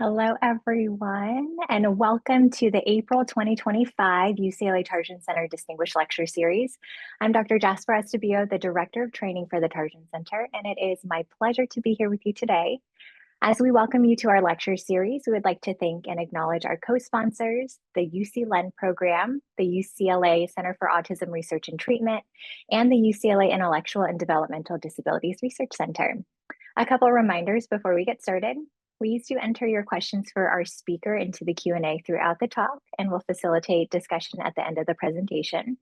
Hello, everyone, and welcome to the April 2025 UCLA Tarjan Center Distinguished Lecture Series. I'm Dr. Jasper Estebio, the Director of Training for the Tarjan Center, and it is my pleasure to be here with you today. As we welcome you to our lecture series, we would like to thank and acknowledge our co-sponsors, the UC-LEN program, the UCLA Center for Autism Research and Treatment, and the UCLA Intellectual and Developmental Disabilities Research Center. A couple reminders before we get started. Please do enter your questions for our speaker into the Q&A throughout the talk, and we'll facilitate discussion at the end of the presentation.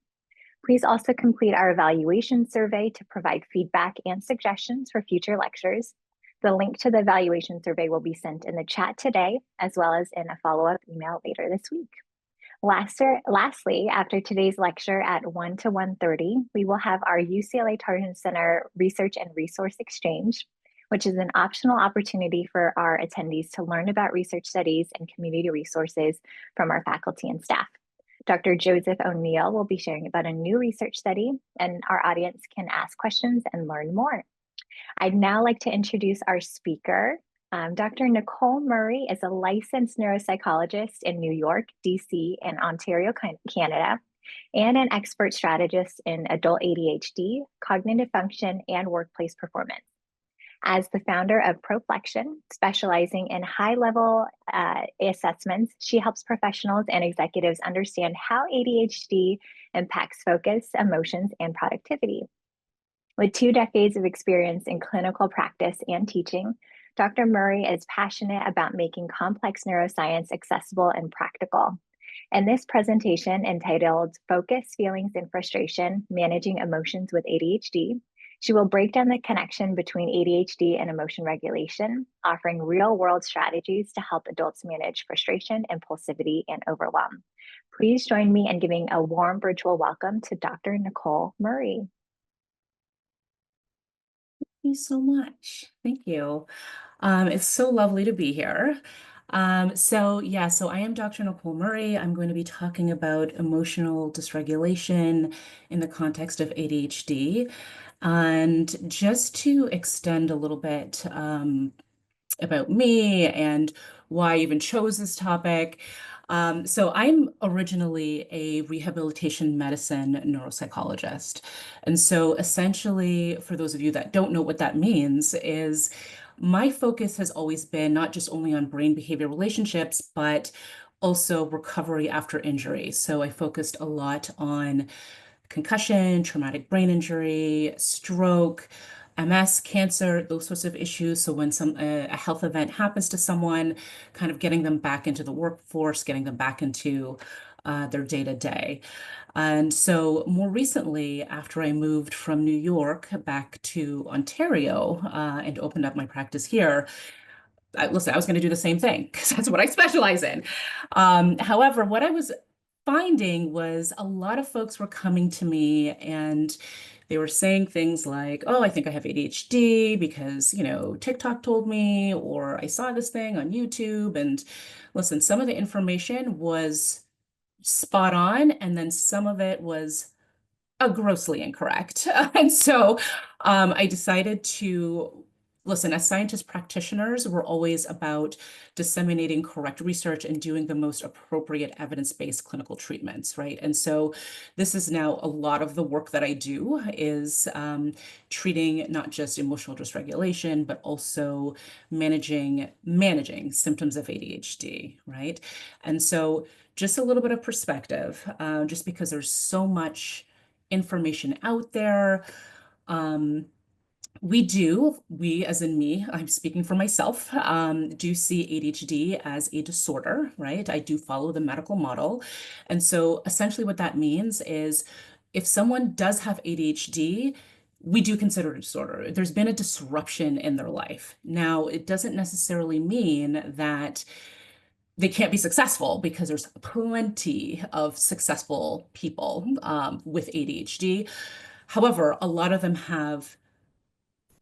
Please also complete our evaluation survey to provide feedback and suggestions for future lectures. The link to the evaluation survey will be sent in the chat today, as well as in a follow-up email later this week. Lastly, after today's lecture at 1 to 1:30, we will have our UCLA Tarjan Center Research and Resource Exchange, which is an optional opportunity for our attendees to learn about research studies and community resources from our faculty and staff. Dr. Joseph O'Neill will be sharing about a new research study, and our audience can ask questions and learn more. I'd now like to introduce our speaker. Dr. Nicole Murray is a licensed neuropsychologist in New York, DC, and Ontario, Canada, and an expert strategist in adult ADHD, cognitive function, and workplace performance. As the founder of Proflexion, specializing in high-level assessments, she helps professionals and executives understand how ADHD impacts focus, emotions, and productivity. With 2 decades of experience in clinical practice and teaching, Dr. Murray is passionate about making complex neuroscience accessible and practical. In this presentation entitled Focus, Feelings, and Frustration, Managing Emotions with ADHD, she will break down the connection between ADHD and emotion regulation, offering real-world strategies to help adults manage frustration, impulsivity, and overwhelm. Please join me in giving a warm virtual welcome to Dr. Nicole Murray. Thank you so much. Thank you. It's so lovely to be here. So I am Dr. Nicole Murray. I'm going to be talking about emotional dysregulation in the context of ADHD. And just to extend a little bit about me and why I even chose this topic. So I'm originally a rehabilitation medicine neuropsychologist. And so essentially, for those of you that don't know what that means, is my focus has always been not just only on brain behavior relationships, but also recovery after injury. So I focused a lot on concussion, traumatic brain injury, stroke, MS, cancer, those sorts of issues. So when a health event happens to someone, kind of getting them back into the workforce, getting them back into their day-to-day. And so more recently, after I moved from New York back to Ontario and opened up my practice here, I was going to do the same thing because that's what I specialize in. However, what I was finding was a lot of folks were coming to me and they were saying things like, oh, I think I have ADHD because, TikTok told me, or I saw this thing on YouTube. And listen, some of the information was spot on, and then some of it was grossly incorrect. And so I decided to listen, as scientist practitioners, we're always about disseminating correct research and doing the most appropriate evidence-based clinical treatments, right? And so this is now a lot of the work that I do is treating not just emotional dysregulation, but also managing symptoms of ADHD, right? And so just a little bit of perspective, just because there's so much information out there. We as in me, I'm speaking for myself, do see ADHD as a disorder, right? I do follow the medical model. And so essentially what that means is if someone does have ADHD, we do consider it a disorder. There's been a disruption in their life. Now, it doesn't necessarily mean that they can't be successful because there's plenty of successful people with ADHD. However, a lot of them have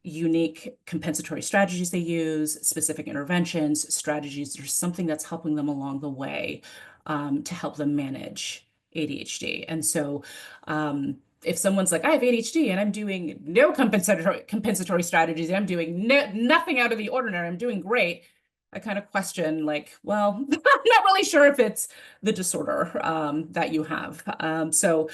unique compensatory strategies they use, specific interventions, strategies. There's something that's helping them along the way to help them manage ADHD. And so if someone's like, I have ADHD and I'm doing no compensatory strategies, and I'm doing nothing out of the ordinary, I'm doing great. I kind of question like, well, I'm not really sure if it's the disorder that you have. So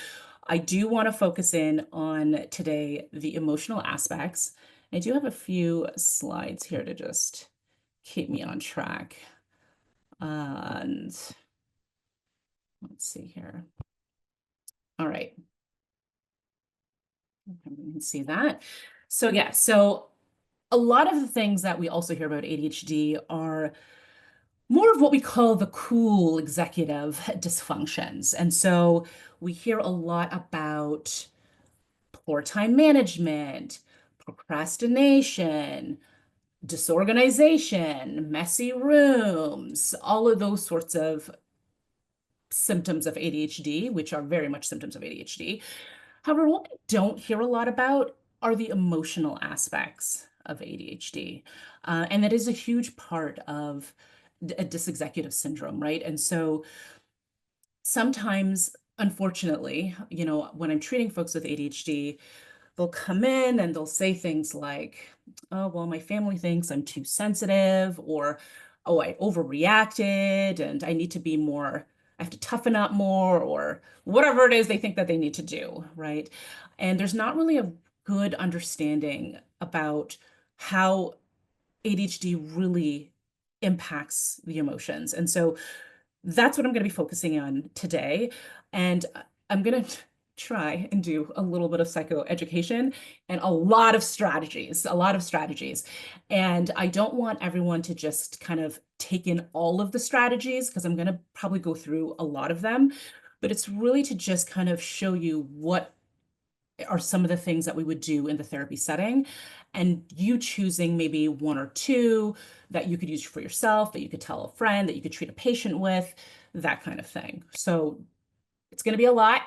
I do want to focus in on today the emotional aspects. I do have a few slides here to just keep me on track. And let's see here. All right. You can see that. So yeah, so a lot of the things that we also hear about ADHD are more of what we call the cool executive dysfunctions. And so we hear a lot about poor time management, procrastination, disorganization, messy rooms, all of those sorts of symptoms of ADHD, which are very much symptoms of ADHD. However, what we don't hear a lot about are the emotional aspects of ADHD. And that is a huge part of a dysexecutive syndrome, right? And so sometimes, unfortunately, when I'm treating folks with ADHD, they'll come in and they'll say things like, oh, well, my family thinks I'm too sensitive, or, oh, I overreacted and I need to be more, I have to toughen up more, or whatever it is they think that they need to do, right? And there's not really a good understanding about how ADHD really impacts the emotions. And so that's what I'm going to be focusing on today. And I'm going to try and do a little bit of psychoeducation and a lot of strategies, a lot of strategies. And I don't want everyone to just kind of take in all of the strategies because I'm going to probably go through a lot of them. But it's really to just kind of show you what are some of the things that we would do in the therapy setting, and you choosing maybe one or two that you could use for yourself, that you could tell a friend, that you could treat a patient with, that kind of thing. So it's going to be a lot,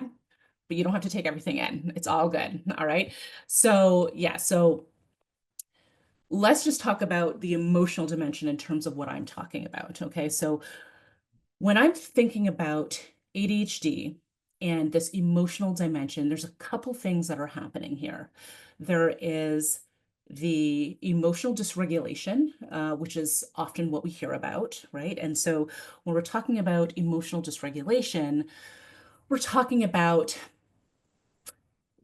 but you don't have to take everything in. It's all good. All right. So yeah, so let's just talk about the emotional dimension in terms of what I'm talking about. Okay. So when I'm thinking about ADHD and this emotional dimension, there's a couple things that are happening here. There is the emotional dysregulation, which is often what we hear about, right? And so when we're talking about emotional dysregulation, we're talking about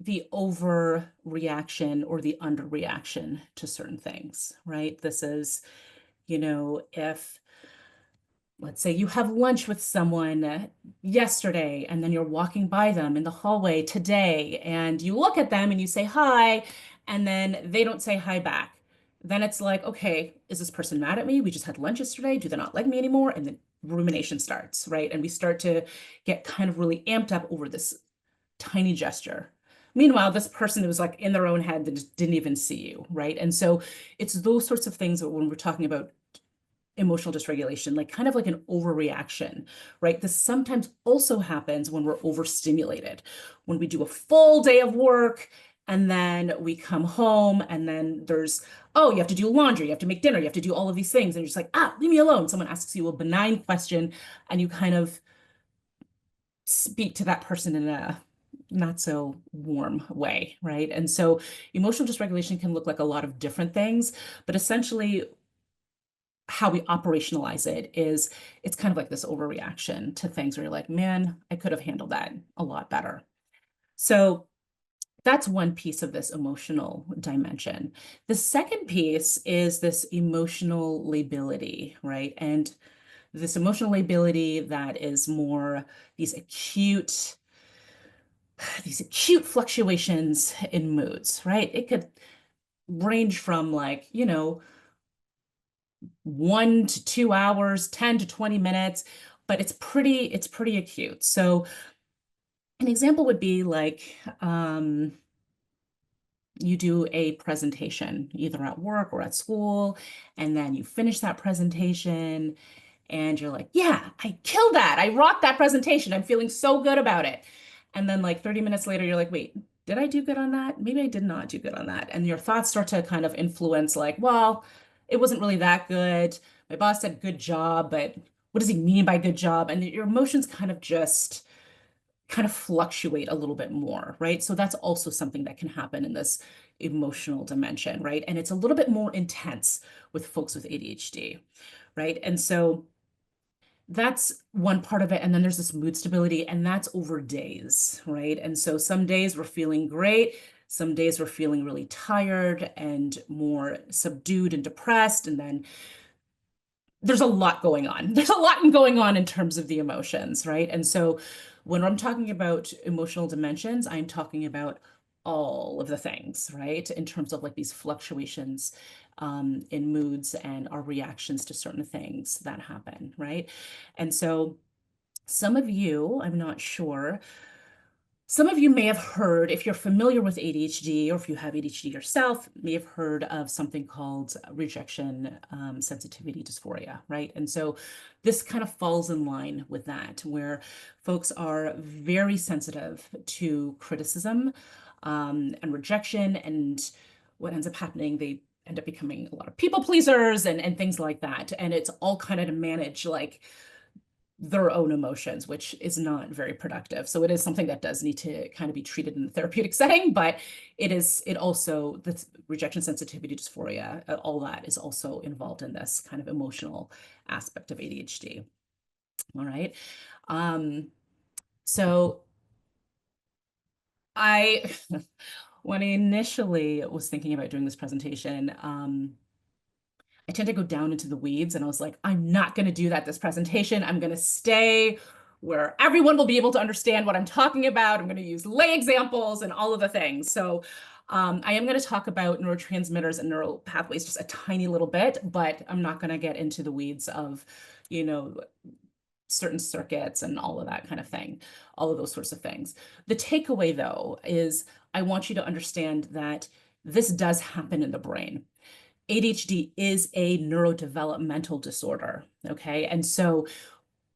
the overreaction or the underreaction to certain things, right? This is, if let's say you have lunch with someone yesterday and then you're walking by them in the hallway today and you look at them and you say hi and then they don't say hi back. Then it's like, okay, is this person mad at me? We just had lunch yesterday. Do they not like me anymore? And then rumination starts, right? And we start to get kind of really amped up over this tiny gesture. Meanwhile, this person was like in their own head that just didn't even see you, right? And so it's those sorts of things that when we're talking about emotional dysregulation, like kind of like an overreaction, right? This sometimes also happens when we're overstimulated, when we do a full day of work and then we come home and then there's, oh, you have to do laundry, you have to make dinner, you have to do all of these things. And you're just like, leave me alone. Someone asks you a benign question and you kind of speak to that person in a not so warm way, right? And so emotional dysregulation can look like a lot of different things, but essentially how we operationalize it is it's kind of like this overreaction to things where you're like, man, I could have handled that a lot better. So that's one piece of this emotional dimension. The second piece is this emotional lability, right? And this emotional lability that is more these acute fluctuations in moods, right? It could range from like, 1 to 2 hours, 10 to 20 minutes, but it's pretty acute. So an example would be like you do a presentation either at work or at school, and then you finish that presentation and you're like, yeah, I killed that. I rocked that presentation. I'm feeling so good about it. And then like 30 minutes later, you're like, wait, did I do good on that? Maybe I did not do good on that. And your thoughts start to kind of influence like, well, it wasn't really that good. My boss said good job, but what does he mean by good job? And your emotions kind of fluctuate a little bit more, right? So that's also something that can happen in this emotional dimension, right? And it's a little bit more intense with folks with ADHD, right? And so that's one part of it. And then there's this mood stability, and that's over days, right? And so some days we're feeling great. Some days we're feeling really tired and more subdued and depressed. And then there's a lot going on. There's a lot going on in terms of the emotions, right? And so when I'm talking about emotional dimensions, I'm talking about all of the things, right? In terms of like these fluctuations in moods and our reactions to certain things that happen, right? And so some of you, I'm not sure, some of you may have heard, if you're familiar with ADHD or if you have ADHD yourself, may have heard of something called rejection sensitivity dysphoria, right? And so this kind of falls in line with that, where folks are very sensitive to criticism and rejection. And what ends up happening, they end up becoming a lot of people pleasers and things like that. And it's all kind of to manage like their own emotions, which is not very productive. So it is something that does need to kind of be treated in the therapeutic setting, but it also, the rejection sensitivity dysphoria, all that is also involved in this kind of emotional aspect of ADHD. All right. Um, so I, when I initially was thinking about doing this presentation, I tend to go down into the weeds, and I was like, I'm not going to do that this presentation. I'm going to stay where everyone will be able to understand what I'm talking about. I'm going to use lay examples and all of the things. So I am going to talk about neurotransmitters and neural pathways just a tiny little bit, but I'm not going to get into the weeds of, you know, certain circuits and all of that kind of thing, all of those sorts of things. The takeaway, though, is I want you to understand that this does happen in the brain. ADHD is a neurodevelopmental disorder, okay? And so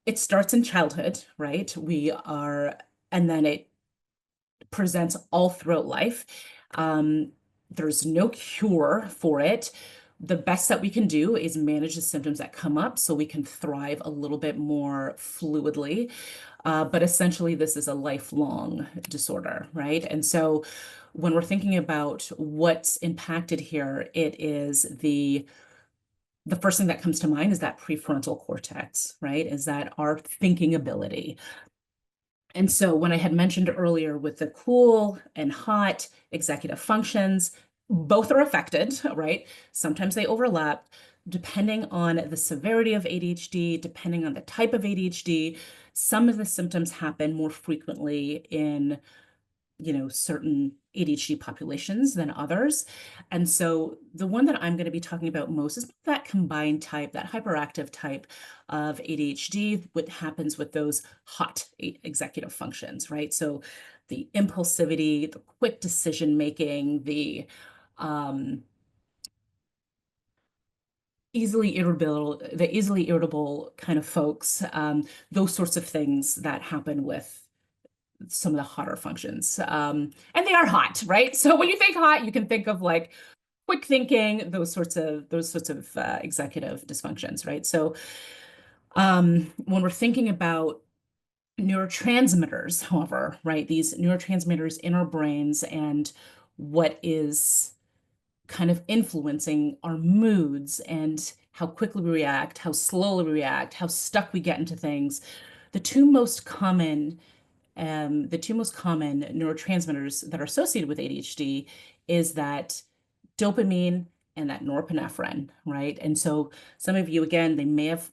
it starts in childhood, right? And then it presents all throughout life. There's no cure for it. The best that we can do is manage the symptoms that come up so we can thrive a little bit more fluidly. But essentially, this is a lifelong disorder, right? And so when we're thinking about what's impacted here, it is the first thing that comes to mind is that prefrontal cortex, right? Is that our thinking ability. And so when I had mentioned earlier with the cool and hot executive functions, both are affected, right? Sometimes they overlap. Depending on the severity of ADHD, depending on the type of ADHD, some of the symptoms happen more frequently in certain ADHD populations than others. And so the one that I'm going to be talking about most is that combined type, that hyperactive type of ADHD, what happens with those hot executive functions, right? So the impulsivity, the quick decision making, the easily irritable kind of folks, those sorts of things that happen with some of the hotter functions. And they are hot, right? So when you think hot, you can think of like quick thinking, those sorts of executive dysfunctions, right? So when we're thinking about neurotransmitters, however, right, these neurotransmitters in our brains and what is kind of influencing our moods and how quickly we react, how slowly we react, how stuck we get into things, the two most common neurotransmitters that are associated with ADHD is that dopamine and that norepinephrine, right? And so some of you, again,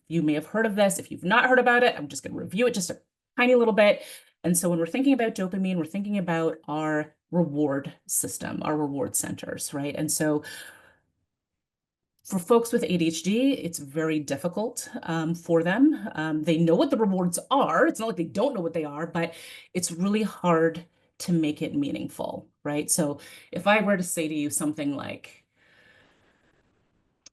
you may have heard of this. If you've not heard about it, I'm just going to review it just a tiny little bit. And so when we're thinking about dopamine, we're thinking about our reward system, our reward centers, right? And so for folks with ADHD, it's very difficult for them. They know what the rewards are. It's not like they don't know what they are, but it's really hard to make it meaningful, right? So if I were to say to you something like,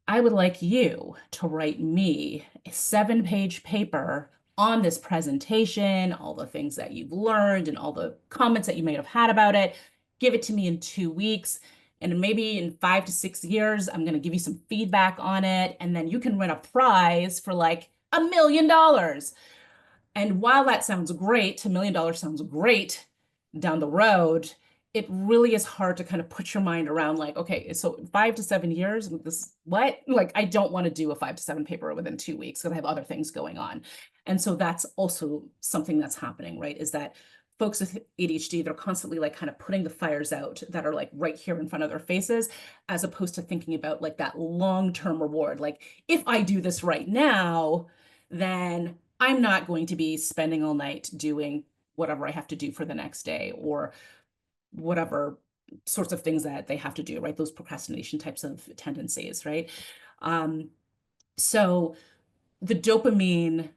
I would like you to write me a 7-page paper on this presentation, all the things that you've learned and all the comments that you may have had about it. Give it to me in 2 weeks. And maybe in 5 to 6 years, I'm going to give you some feedback on it. And then you can win a prize for like $1 million. And while that sounds great, $1 million sounds great down the road, it really is hard to kind of put your mind around like, okay, so 5 to 7 years, this what? Like, I don't want to do a 5 to 7 paper within 2 weeks because I have other things going on. And so that's also something that's happening, right? Is that folks with ADHD, they're constantly like kind of putting the fires out that are like right here in front of their faces, as opposed to thinking about like that long-term reward. Like, if I do this right now, then I'm not going to be spending all night doing whatever I have to do for the next day, or whatever sorts of things that they have to do, right? Those procrastination types of tendencies, right? Um, so the dopamine,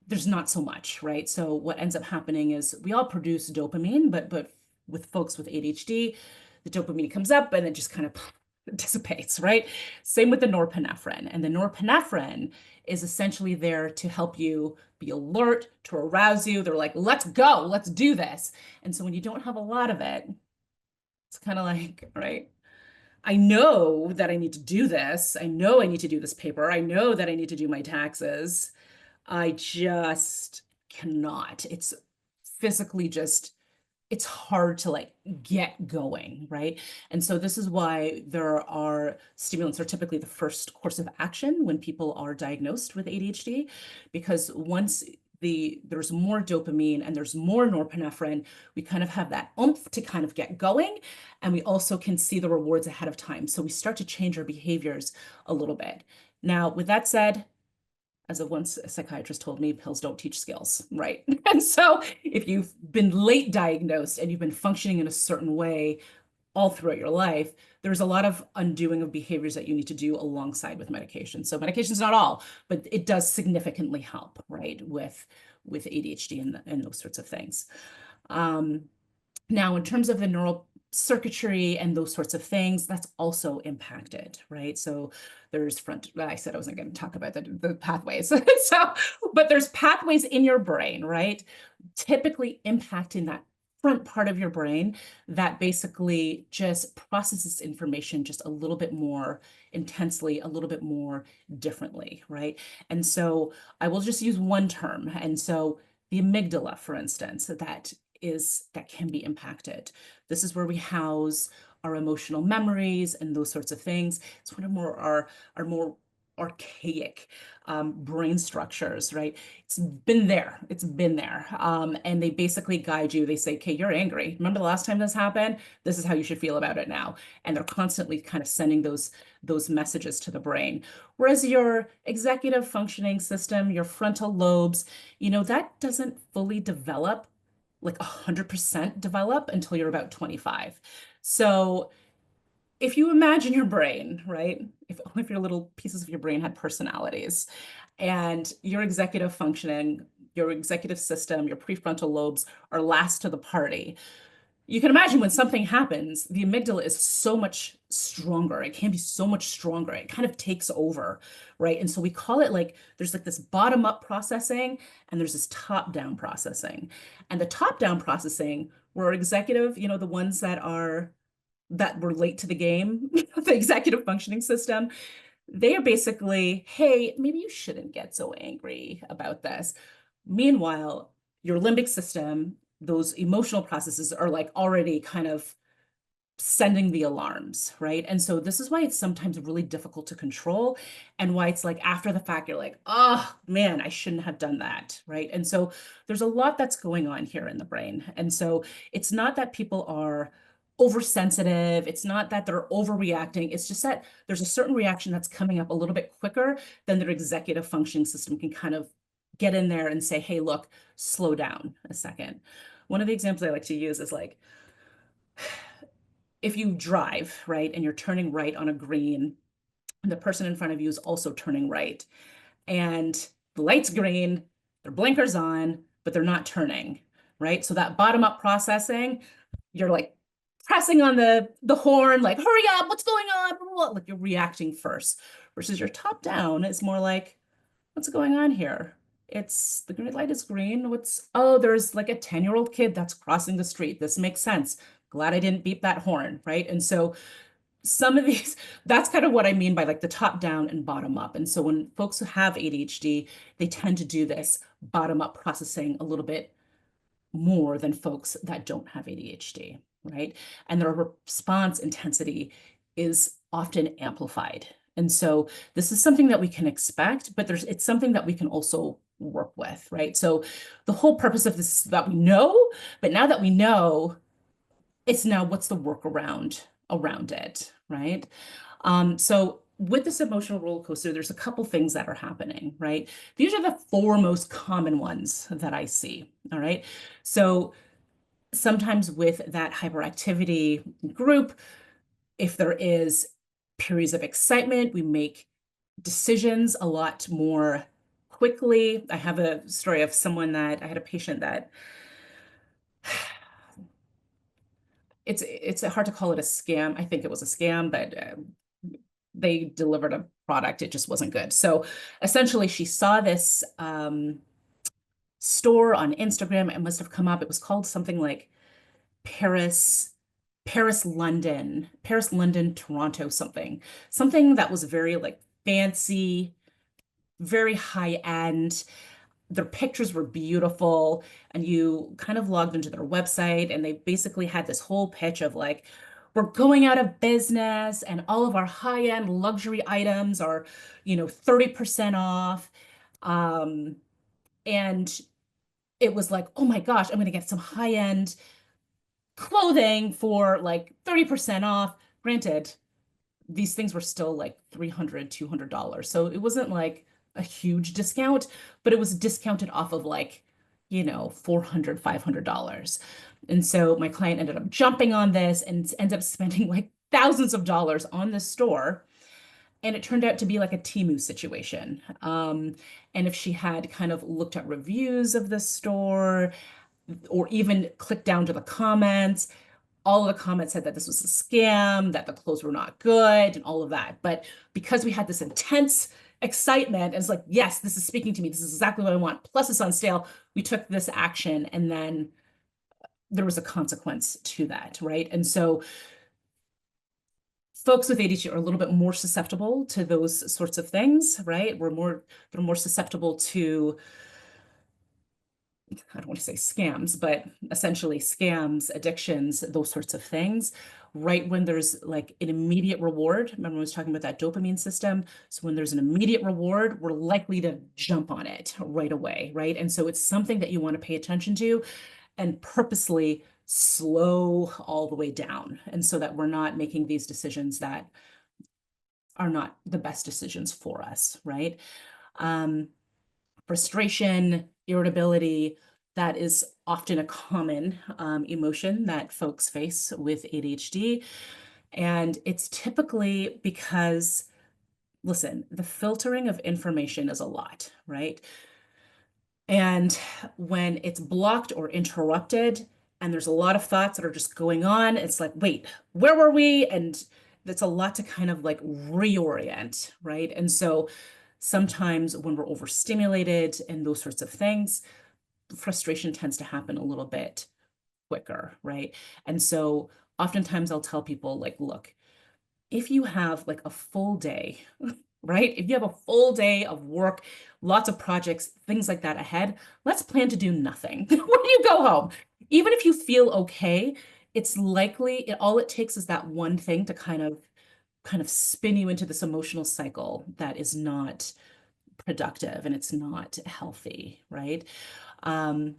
there's not so much, right? So what ends up happening is we all produce dopamine, but with folks with ADHD, the dopamine comes up and it just kind of dissipates, right? Same with the norepinephrine. And the norepinephrine is essentially there to help you be alert, to arouse you. They're like, let's go, let's do this. And so when you don't have a lot of it, it's kind of like, right, I know that I need to do this. I know I need to do this paper. I know that I need to do my taxes. I just cannot. It's physically just, it's hard to like get going, right? And so this is why there are stimulants are typically the first course of action when people are diagnosed with ADHD, because once there's more dopamine and there's more norepinephrine, we kind of have that oomph to kind of get going, and we also can see the rewards ahead of time. So we start to change our behaviors a little bit. Now, with that said, as of once a psychiatrist told me, pills don't teach skills, right? And so if you've been late diagnosed and you've been functioning in a certain way all throughout your life, there's a lot of undoing of behaviors that you need to do alongside with medication. So medication's not all, but it does significantly help, right, with ADHD and those sorts of things. Um, Now, in terms of the neural circuitry and those sorts of things, that's also impacted, right? So there's I said I wasn't going to talk about the pathways. So, but there's pathways in your brain, right? Typically impacting that front part of your brain that basically just processes information just a little bit more intensely, a little bit more differently, right? And so I will just use one term. And so the amygdala, for instance, that can be impacted. This is where we house our emotional memories and those sorts of things. It's one of our more archaic brain structures, right? It's been there. It's been there. And they basically guide you. They say, okay, you're angry. Remember the last time this happened? This is how you should feel about it now. And they're constantly kind of sending those messages to the brain. Whereas your executive functioning system, your frontal lobes, that doesn't fully develop, like 100% develop until you're about 25. So if you imagine your brain, right? If all of your little pieces of your brain had personalities, and your executive functioning, your executive system, your prefrontal lobes are last to the party, you can imagine when something happens, the amygdala is so much stronger. It can be so much stronger. It kind of takes over, right? And so we call it like there's like this bottom up processing and there's this top down processing. And the top down processing, where executive, the ones that were late to the game, the executive functioning system, they are basically, hey, maybe you shouldn't get so angry about this. Meanwhile, your limbic system, those emotional processes are like already kind of sending the alarms, right? And so this is why it's sometimes really difficult to control, and why it's like after the fact, you're like, oh man, I shouldn't have done that, right? And so there's a lot that's going on here in the brain. And so it's not that people are oversensitive. It's not that they're overreacting. It's just that there's a certain reaction that's coming up a little bit quicker than their executive functioning system can kind of get in there and say, hey, look, slow down a second. One of the examples I like to use is like, if you drive, right, and you're turning right on a green, and the person in front of you is also turning right, and the light's green, their blinkers on, but they're not turning, right? So that bottom up processing, you're like pressing on the horn, like, hurry up, what's going on? Like you're reacting first, versus your top down is more like, what's going on here? It's the green light is green. Oh, there's like a 10-year-old kid that's crossing the street. This makes sense. Glad I didn't beep that horn, right? And so some of these, that's kind of what I mean by like the top down and bottom up. And so when folks who have ADHD, they tend to do this bottom up processing a little bit more than folks that don't have ADHD. right? And their response intensity is often amplified. And so this is something that we can expect, but it's something that we can also work with, right? So the whole purpose of this is that we know, but now that we know, it's now what's the workaround around it, right? So with this emotional roller coaster, there's a couple things that are happening, right? These are the four most common ones that I see, all right? So sometimes with that hyperactivity group, if there is periods of excitement, we make decisions a lot more quickly. I have a story of someone that I had a patient that it's hard to call it a scam. I think it was a scam, but they delivered a product. It just wasn't good. So essentially, she saw this store on Instagram. It must have come up. It was called something like Paris, Paris, London, Toronto, something that was very like fancy, very high end. Their pictures were beautiful, and you kind of logged into their website, and they basically had this whole pitch of like, we're going out of business, and all of our high-end luxury items are, 30% off. Um, and it was like, oh my gosh, I'm going to get some high-end clothing for like 30% off. Granted, these things were still like $300, $200. So it wasn't like a huge discount, but it was discounted off of like, $400, $500. And so my client ended up jumping on this and ended up spending like thousands of dollars on this store. And it turned out to be like a Temu situation. And if she had kind of looked at reviews of the store or even clicked down to the comments, all of the comments said that this was a scam, that the clothes were not good, and all of that. But because we had this intense excitement, and it's like, yes, this is speaking to me. This is exactly what I want. Plus, it's on sale. We took this action, and then there was a consequence to that, right? And so folks with ADHD are a little bit more susceptible to those sorts of things, right? They're more susceptible to, I don't want to say scams, but essentially scams, addictions, those sorts of things, right when there's like an immediate reward. Remember, I was talking about that dopamine system. So when there's an immediate reward, we're likely to jump on it right away, right? And so it's something that you want to pay attention to and purposely slow all the way down. And so that we're not making these decisions that are not the best decisions for us, right? Um, Frustration, irritability, that is often a common emotion that folks face with ADHD. And it's typically because, listen, the filtering of information is a lot, right? And when it's blocked or interrupted, and there's a lot of thoughts that are just going on, it's like, wait, where were we? And that's a lot to kind of like reorient, right? And so sometimes when we're overstimulated and those sorts of things, frustration tends to happen a little bit quicker, right? And so oftentimes I'll tell people, like, look, if you have like a full day, right? If you have a full day of work, lots of projects, things like that ahead, let's plan to do nothing when you go home. Even if you feel okay, it's likely all it takes is that one thing to kind of spin you into this emotional cycle that is not productive and it's not healthy, right? Um,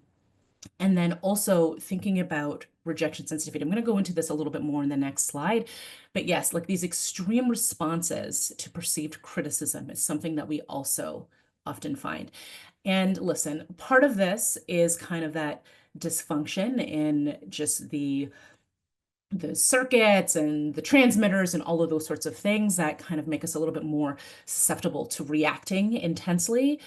and then also thinking about rejection sensitivity. I'm going to go into this a little bit more in the next slide. But yes, like these extreme responses to perceived criticism is something that we also often find. And listen, part of this is kind of that dysfunction in just the circuits and the transmitters and all of those sorts of things that kind of make us a little bit more susceptible to reacting intensely.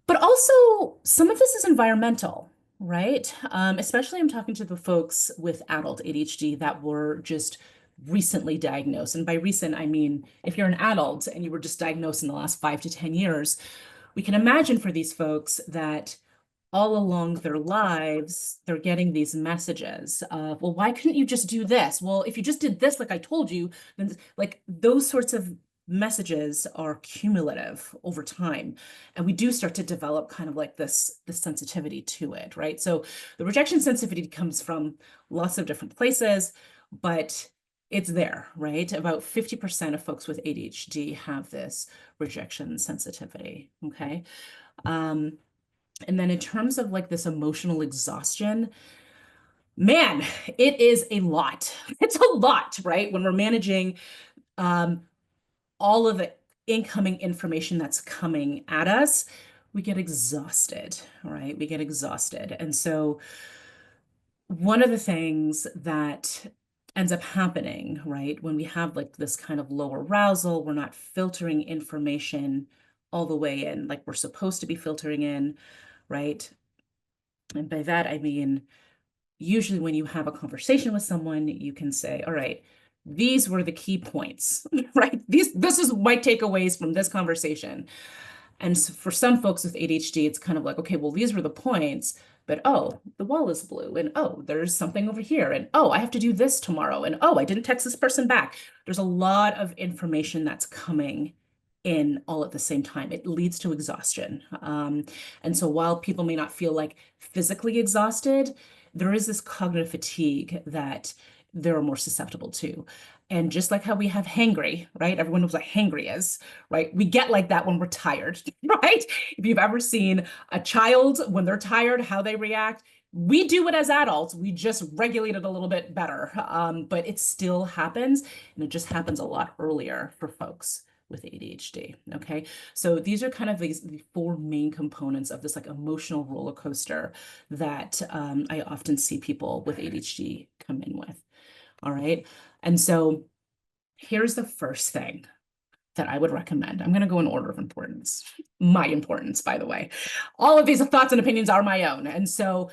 But also, some of this is environmental, right? Especially I'm talking to the folks with adult ADHD that were just recently diagnosed. And by recent, I mean, if you're an adult and you were just diagnosed in the last 5 to 10 years, we can imagine for these folks that all along their lives, they're getting these messages of, well, why couldn't you just do this? Well, if you just did this, like I told you, then like those sorts of messages are cumulative over time, and we do start to develop kind of like this sensitivity to it, right? So the rejection sensitivity comes from lots of different places, but it's there, right? About 50% of folks with ADHD have this rejection sensitivity, okay? Um, and then in terms of like this emotional exhaustion, man, it is a lot. It's a lot, right? When we're managing um, all of the incoming information that's coming at us, we get exhausted, right? We get exhausted. And so one of the things that ends up happening, right, when we have like this kind of low arousal, we're not filtering information all the way in like we're supposed to be filtering in, right? And by that, I mean, usually when you have a conversation with someone, you can say, all right, these were the key points, right? This is my takeaways from this conversation. And so for some folks with ADHD, it's kind of like, okay, well, these were the points, but oh, the wall is blue, and oh, there's something over here, and oh, I have to do this tomorrow, and oh, I didn't text this person back. There's a lot of information that's coming in all at the same time. It leads to exhaustion. And so while people may not feel like physically exhausted, there is this cognitive fatigue that they're more susceptible to. And just like how we have hangry, right? Everyone knows what hangry is, right? We get like that when we're tired, right? If you've ever seen a child when they're tired, how they react, we do it as adults. We just regulate it a little bit better. But it still happens, and it just happens a lot earlier for folks with ADHD. Okay. So these are kind of the four main components of this like emotional roller coaster that I often see people with ADHD come in with. All right. And so here's the first thing that I would recommend. I'm going to go in order of importance. My importance, by the way. All of these thoughts and opinions are my own. And so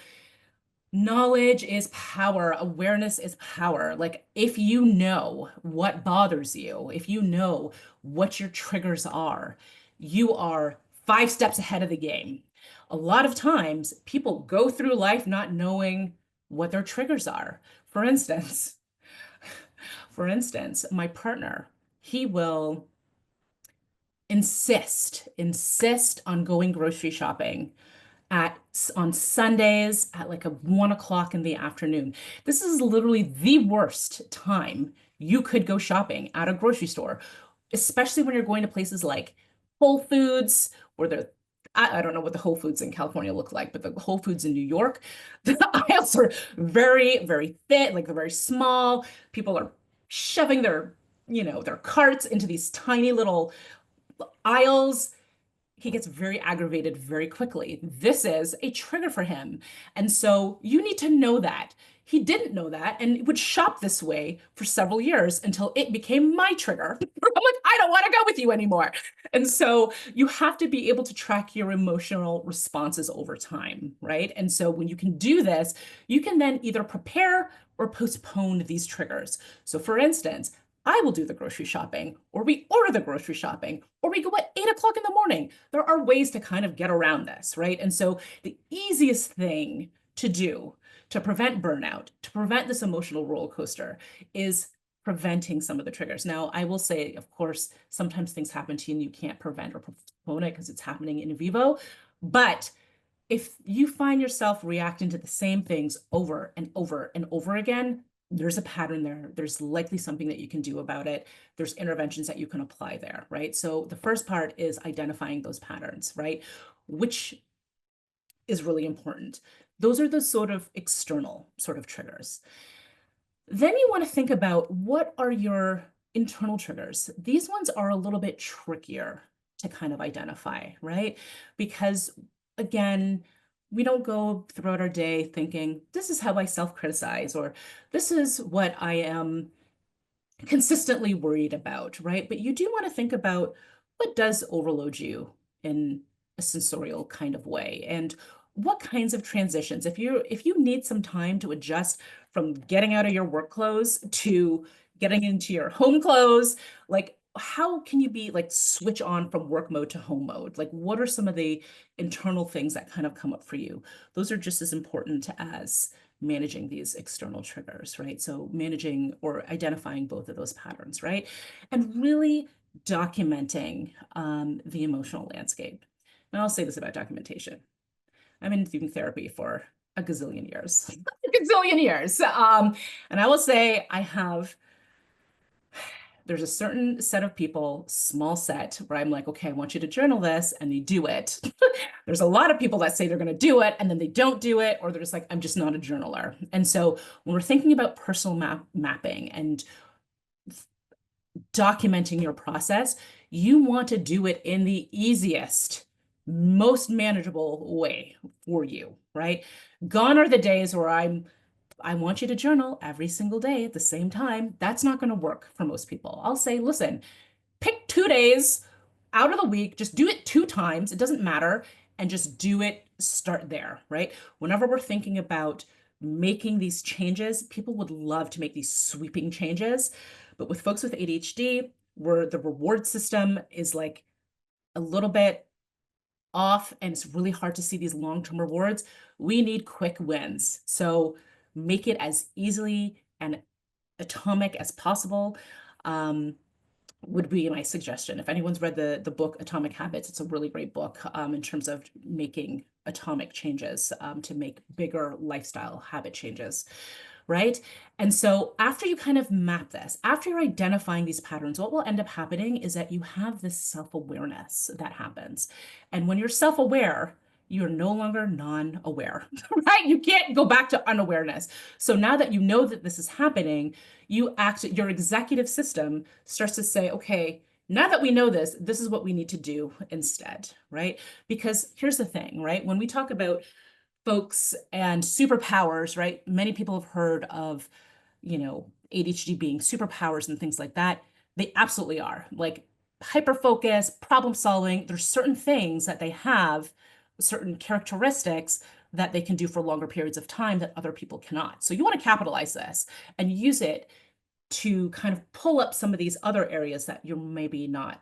knowledge is power. Awareness is power. Like if you know what bothers you, if you know what your triggers are, you are 5 steps ahead of the game. A lot of times people go through life not knowing what their triggers are. For instance, my partner, he will insist on going grocery shopping at on Sundays at like a 1 o'clock in the afternoon. This is literally the worst time you could go shopping at a grocery store, especially when you're going to places like Whole Foods, or I don't know what the Whole Foods in California look like, but the Whole Foods in New York, the aisles are very, very thin, like they're very small. People are shoving their carts into these tiny little aisles. He gets very aggravated very quickly. This is a trigger for him. And so you need to know that. He didn't know that and would shop this way for several years until it became my trigger. I'm like, I don't want to go with you anymore. And so you have to be able to track your emotional responses over time, right? And so when you can do this, you can then either prepare or postpone these triggers. So for instance, I will do the grocery shopping, or we order the grocery shopping, or we go at 8 o'clock in the morning. There are ways to kind of get around this, right? And so the easiest thing to do to prevent burnout, to prevent this emotional roller coaster, is preventing some of the triggers. Now, I will say, of course, sometimes things happen to you and you can't prevent or postpone it because it's happening in vivo. But if you find yourself reacting to the same things over and over and over again, there's a pattern there. There's likely something that you can do about it. There's interventions that you can apply there, right? So the first part is identifying those patterns, right? Which is really important. Those are the sort of external sort of triggers. Then you want to think about what are your internal triggers. These ones are a little bit trickier to kind of identify, right? Because again, we don't go throughout our day thinking, this is how I self-criticize, or this is what I am consistently worried about, right? But you do want to think about what does overload you in a sensorial kind of way, and what kinds of transitions. If you need some time to adjust from getting out of your work clothes to getting into your home clothes, like how can you be like switch on from work mode to home mode? Like what are some of the internal things that kind of come up for you? Those are just as important as managing these external triggers, right? So managing or identifying both of those patterns, right? And really documenting the emotional landscape. And I'll say this about documentation. I've been doing therapy for a gazillion years, a gazillion years. And I will say there's a certain set of people, small set, where I'm like, okay, I want you to journal this, and they do it. There's a lot of people that say they're going to do it, and then they don't do it, or they're just like, I'm just not a journaler. And so when we're thinking about personal mapping and documenting your process, you want to do it in the easiest, most manageable way for you, right? Gone are the days where I want you to journal every single day at the same time. That's not going to work for most people. I'll say, listen, pick 2 days out of the week, just do it 2 times. It doesn't matter. And just do it, start there, right? Whenever we're thinking about making these changes, people would love to make these sweeping changes. But with folks with ADHD, where the reward system is like a little bit off and it's really hard to see these long-term rewards, we need quick wins. So make it as easily and atomic as possible. Would be my suggestion. If anyone's read the book Atomic Habits, it's a really great book in terms of making atomic changes to make bigger lifestyle habit changes, right? And so after you kind of map this, after you're identifying these patterns, what will end up happening is that you have this self-awareness that happens. And when you're self-aware, you're no longer non-aware, right? You can't go back to unawareness. So now that you know that this is happening, your executive system starts to say, okay, now that we know this, this is what we need to do instead, right? Because here's the thing, right? When we talk about folks and superpowers, right? Many people have heard of, ADHD being superpowers and things like that. They absolutely are. Like hyper focus, problem solving, there's certain things that they have, certain characteristics that they can do for longer periods of time that other people cannot. So you want to capitalize this and use it to kind of pull up some of these other areas that you're not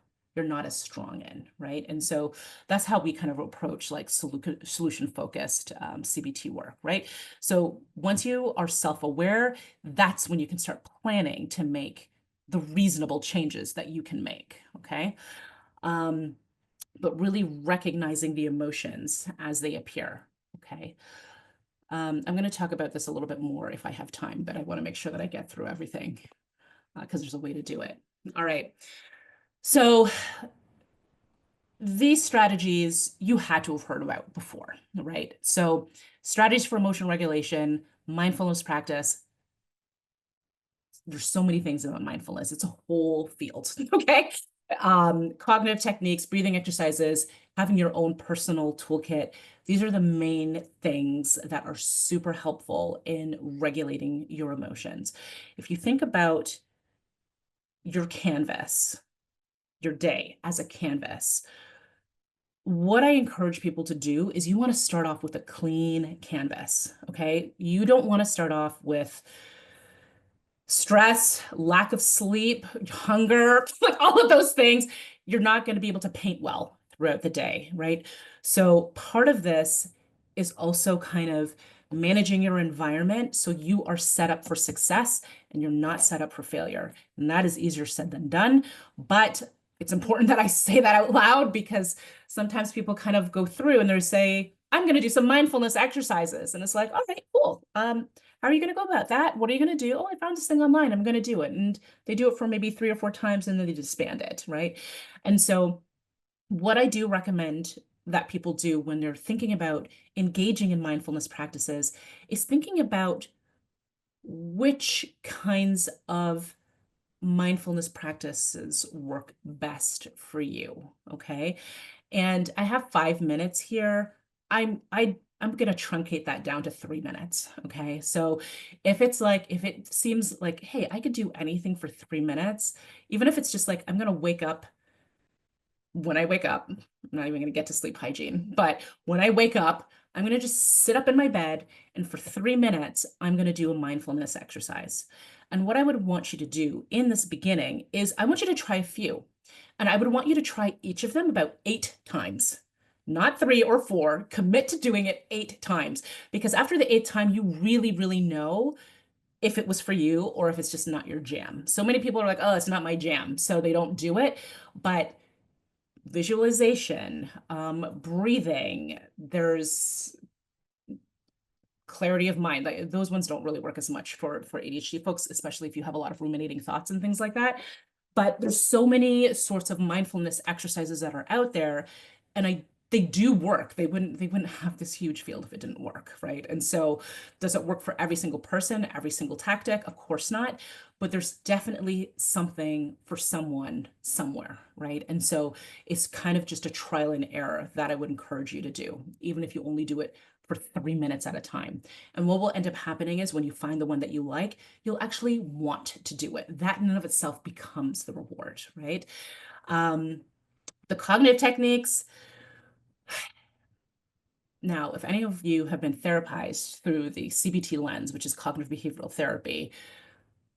as strong in, right? And so that's how we kind of approach like solution focused CBT work, right? So once you are self-aware, that's when you can start planning to make the reasonable changes that you can make, okay? But really recognizing the emotions as they appear, okay? I'm going to talk about this a little bit more if I have time, but I want to make sure that I get through everything because there's a way to do it. All right. So these strategies you had to have heard about before, right? So strategies for emotional regulation, mindfulness practice. There's so many things about mindfulness. It's a whole field, okay? Cognitive techniques, breathing exercises, having your own personal toolkit. These are the main things that are super helpful in regulating your emotions. If you think about your canvas, your day as a canvas, what I encourage people to do is you want to start off with a clean canvas, okay? You don't want to start off with stress, lack of sleep, hunger, like all of those things. You're not going to be able to paint well throughout the day, right? So part of this is also kind of managing your environment so you are set up for success and you're not set up for failure. And that is easier said than done, but it's important that I say that out loud because sometimes people kind of go through and they say, I'm going to do some mindfulness exercises. And it's like, all right, cool. How are you going to go about that? What are you going to do? Oh, I found this thing online. I'm going to do it. And they do it for maybe 3 or 4 times and then they disband it, right? And so what I do recommend that people do when they're thinking about engaging in mindfulness practices is thinking about which kinds of mindfulness practices work best for you, okay? And I have 5 minutes here. I'm gonna truncate that down to 3 minutes, okay? So if it seems like, hey, I could do anything for 3 minutes, even if it's just like, I'm gonna wake up when I wake up, I'm not even going to get to sleep hygiene, but when I wake up, I'm going to just sit up in my bed and for 3 minutes, I'm going to do a mindfulness exercise. And what I would want you to do in this beginning is I want you to try a few. And I would want you to try each of them about 8 times, not 3 or 4. Commit to doing it 8 times because after the 8th time, you really, really know if it was for you or if it's just not your jam. So many people are like, oh, it's not my jam, so they don't do it. But visualization, breathing, there's clarity of mind. Like those ones don't really work as much for ADHD folks, especially if you have a lot of ruminating thoughts and things like that. But there's so many sorts of mindfulness exercises that are out there, and they do work. They wouldn't have this huge field if it didn't work, right? And so does it work for every single person, every single tactic? Of course not. But there's definitely something for someone somewhere, right? And so it's kind of just a trial and error that I would encourage you to do, even if you only do it for 3 minutes at a time. And what will end up happening is when you find the one that you like, you'll actually want to do it. That in and of itself becomes the reward, right? Um, the cognitive techniques. Now, if any of you have been therapized through the CBT lens, which is cognitive behavioral therapy,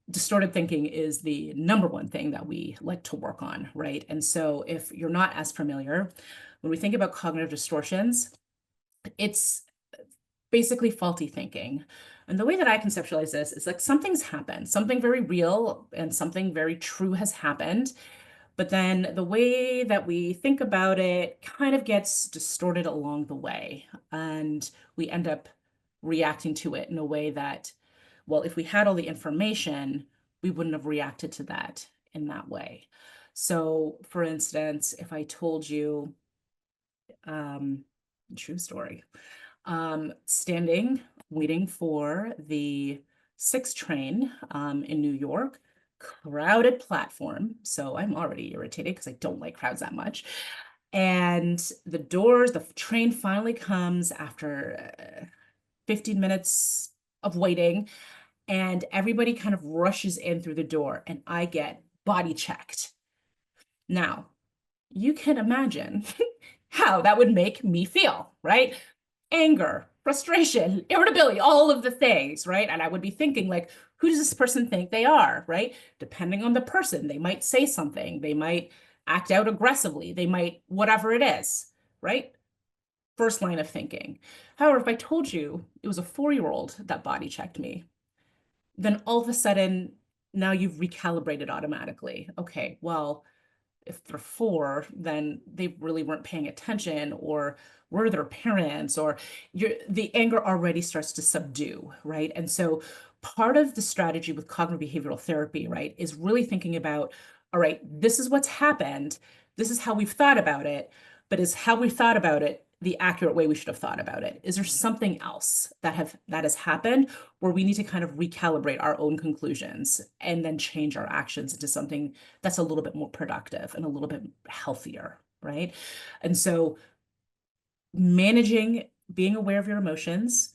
distorted thinking is the number one thing that we like to work on, right? And so if you're not as familiar, when we think about cognitive distortions, it's basically faulty thinking. And the way that I conceptualize this is like something's happened, something very real and something very true has happened. But then the way that we think about it kind of gets distorted along the way. And we end up reacting to it in a way that, well, if we had all the information, we wouldn't have reacted to that in that way. So, for instance, if I told you, um, true story, standing, waiting for the 6 train in New York, crowded platform. So I'm already irritated because I don't like crowds that much. And the train finally comes after 15 minutes of waiting, and everybody kind of rushes in through the door, and I get body checked. Now, you can imagine how that would make me feel, right? Anger, frustration, irritability, all of the things, right? And I would be thinking, like, who does this person think they are, right? Depending on the person, they might say something, they might act out aggressively, they might, whatever it is, right? First line of thinking. However, if I told you it was a 4-year-old that body checked me, then all of a sudden, now you've recalibrated automatically. Okay, well, if they're 4, then they really weren't paying attention, or were their parents, or the anger already starts to subdue, right? And so part of the strategy with cognitive behavioral therapy, right, is really thinking about, all right, this is what's happened, this is how we've thought about it, but is how we thought about it the accurate way we should have thought about it? Is there something else that has happened where we need to kind of recalibrate our own conclusions and then change our actions into something that's a little bit more productive and a little bit healthier, right? And so managing, being aware of your emotions,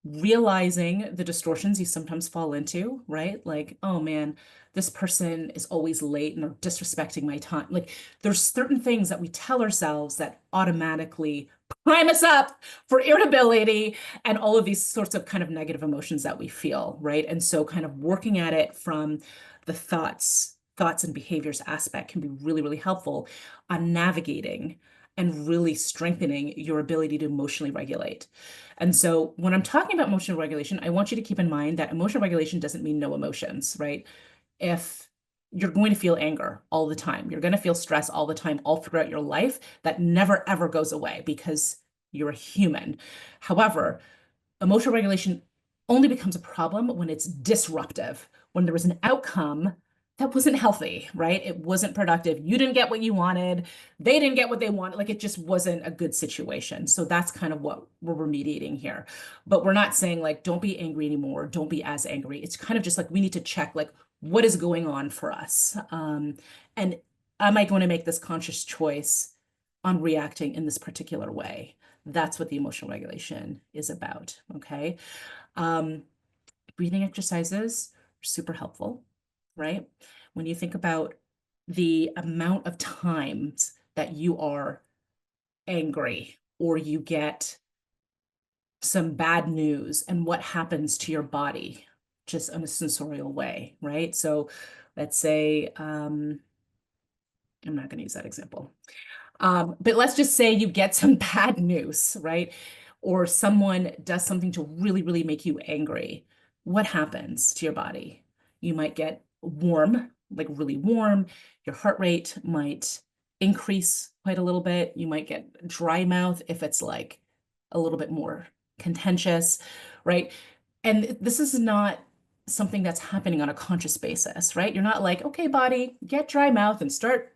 realizing the distortions you sometimes fall into, right? Like, oh man, this person is always late and they're disrespecting my time. Like, there's certain things that we tell ourselves that automatically prime us up for irritability and all of these sorts of kind of negative emotions that we feel, right? And so kind of working at it from the thoughts and behaviors aspect can be really, really helpful on navigating and really strengthening your ability to emotionally regulate. And so when I'm talking about emotional regulation, I want you to keep in mind that emotional regulation doesn't mean no emotions, right? If you're going to feel anger all the time, you're going to feel stress all the time, all throughout your life, that never ever goes away because you're a human. However, emotional regulation only becomes a problem when it's disruptive, when there was an outcome that wasn't healthy, right? It wasn't productive. You didn't get what you wanted. They didn't get what they wanted. Like it just wasn't a good situation. So that's kind of what we're remediating here. But we're not saying like, don't be angry anymore. Don't be as angry. It's kind of just like, we need to check like, what is going on for us? And am I going to make this conscious choice on reacting in this particular way? That's what the emotional regulation is about. Okay. Um, Breathing exercises are super helpful, right? When you think about the amount of times that you are angry or you get some bad news and what happens to your body just in a sensorial way, right? So let's say, I'm not going to use that example. But let's just say you get some bad news, right? Or someone does something to really, really make you angry. what happens to your body? You might get warm, like really warm. Your heart rate might increase quite a little bit. You might get dry mouth if it's like a little bit more contentious, right? And this is not something that's happening on a conscious basis, right? You're not like, okay, body, get dry mouth and start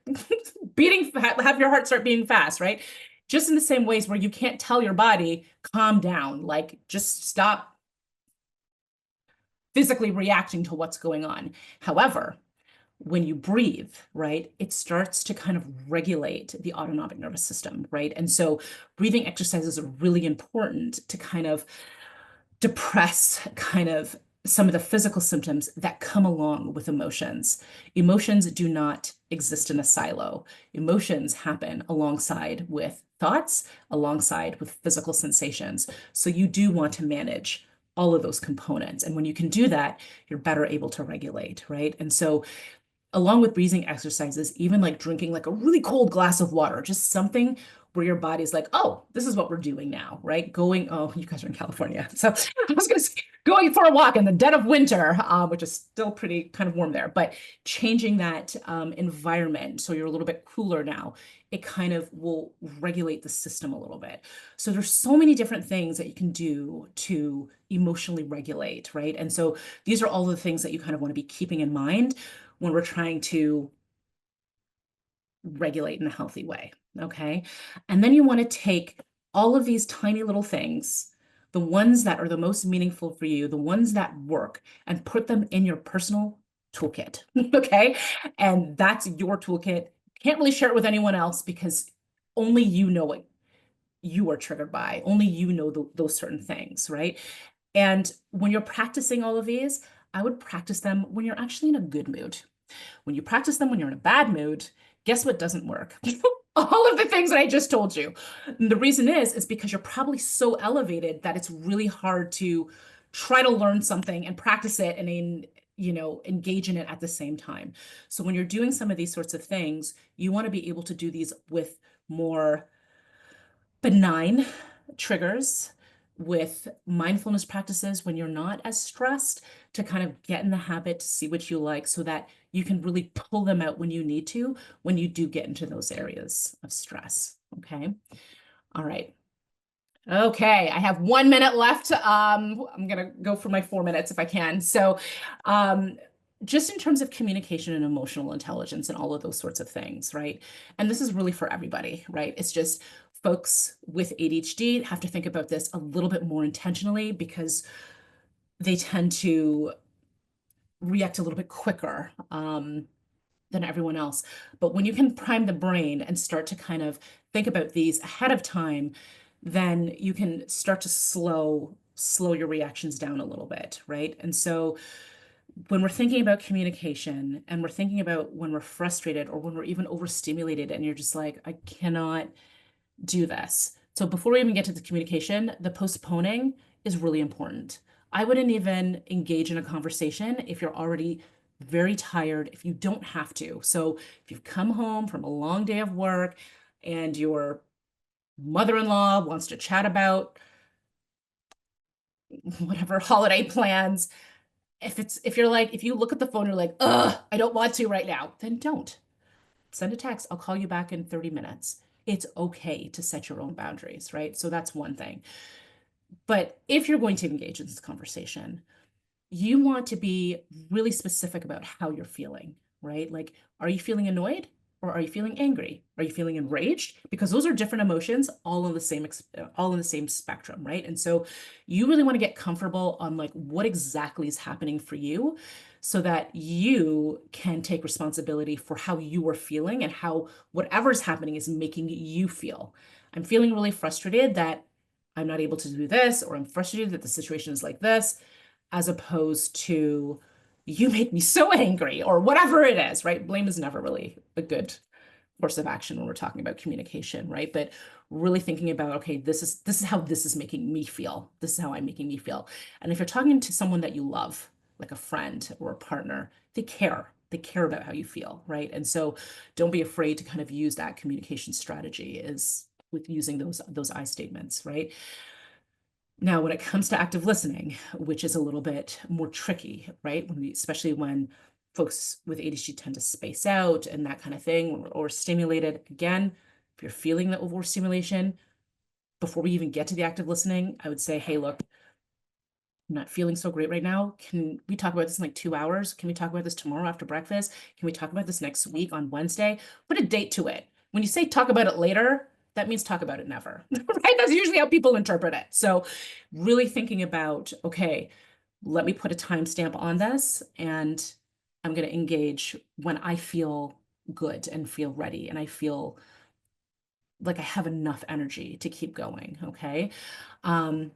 beating, have your heart start beating fast, right? Just in the same ways where you can't tell your body, calm down, like just stop physically reacting to what's going on. However, when you breathe, right, it starts to kind of regulate the autonomic nervous system, right? And so breathing exercises are really important to kind of depress kind of some of the physical symptoms that come along with emotions. Emotions do not exist in a silo. Emotions happen alongside with thoughts, alongside with physical sensations. So you do want to manage all of those components. And when you can do that, you're better able to regulate, right? And so along with breathing exercises, even like drinking like a really cold glass of water, just something where your body's like, oh, this is what we're doing now, right? Going, oh, you guys are in California. So I was going to say, going for a walk in the dead of winter, which is still pretty kind of warm there, but changing that environment so you're a little bit cooler now, it kind of will regulate the system a little bit. So there's so many different things that you can do to emotionally regulate, right? And so these are all the things that you kind of want to be keeping in mind when we're trying to regulate in a healthy way. Okay. And then you want to take all of these tiny little things, the ones that are the most meaningful for you, the ones that work, and put them in your personal toolkit. Okay. And that's your toolkit. Can't really share it with anyone else because only you know what you are triggered by. Only you know those certain things. Right. And when you're practicing all of these, I would practice them when you're actually in a good mood. When you practice them when you're in a bad mood, guess what doesn't work? All of the things that I just told you. And the reason is because you're probably so elevated that it's really hard to try to learn something and practice it and engage in it at the same time. So when you're doing some of these sorts of things, you want to be able to do these with more benign triggers, with mindfulness practices when you're not as stressed, to kind of get in the habit to see what you like so that you can really pull them out when you need to, when you do get into those areas of stress. Okay. All right. Okay, I have 1 minute left. I'm gonna go for my 4 minutes if I can. So, um, just in terms of communication and emotional intelligence and all of those sorts of things, right? And this is really for everybody, right? It's just folks with ADHD have to think about this a little bit more intentionally because they tend to react a little bit quicker. Than everyone else. But when you can prime the brain and start to kind of think about these ahead of time, then you can start to slow your reactions down a little bit, right? And so when we're thinking about communication and we're thinking about when we're frustrated or when we're even overstimulated and you're just like, I cannot do this. So before we even get to the communication, the postponing is really important. I wouldn't even engage in a conversation if you're already very tired, if you don't have to. So if you've come home from a long day of work and your mother-in-law wants to chat about whatever holiday plans, if you look at the phone, you're like, ugh, I don't want to right now, then don't. Send a text. I'll call you back in 30 minutes. It's okay to set your own boundaries, right? So that's one thing. But if you're going to engage in this conversation, you want to be really specific about how you're feeling, right? Like, are you feeling annoyed or are you feeling angry? Are you feeling enraged? Because those are different emotions, all in the same spectrum, right? And so you really want to get comfortable on like what exactly is happening for you so that you can take responsibility for how you are feeling and how whatever's happening is making you feel. I'm feeling really frustrated that I'm not able to do this, or I'm frustrated that the situation is like this, as opposed to you make me so angry or whatever it is, right? Blame is never really a good course of action when we're talking about communication, right? But really thinking about, okay, this is how this is making me feel. This is how I'm making me feel. And if you're talking to someone that you love, like a friend or a partner, they care. They care about how you feel, right? And so don't be afraid to kind of use that communication strategy is with using those I statements, right? Now, when it comes to active listening, which is a little bit more tricky, right? Especially when folks with ADHD tend to space out and that kind of thing, when we're overstimulated. Again, if you're feeling the overstimulation, before we even get to the active listening, I would say, hey, look, I'm not feeling so great right now. Can we talk about this in like 2 hours? Can we talk about this tomorrow after breakfast? Can we talk about this next week on Wednesday? Put a date to it. When you say talk about it later, that means talk about it never, right? That's usually how people interpret it. So, really thinking about, okay, let me put a timestamp on this and I'm going to engage when I feel good and feel ready and I feel like I have enough energy to keep going. Okay. Um,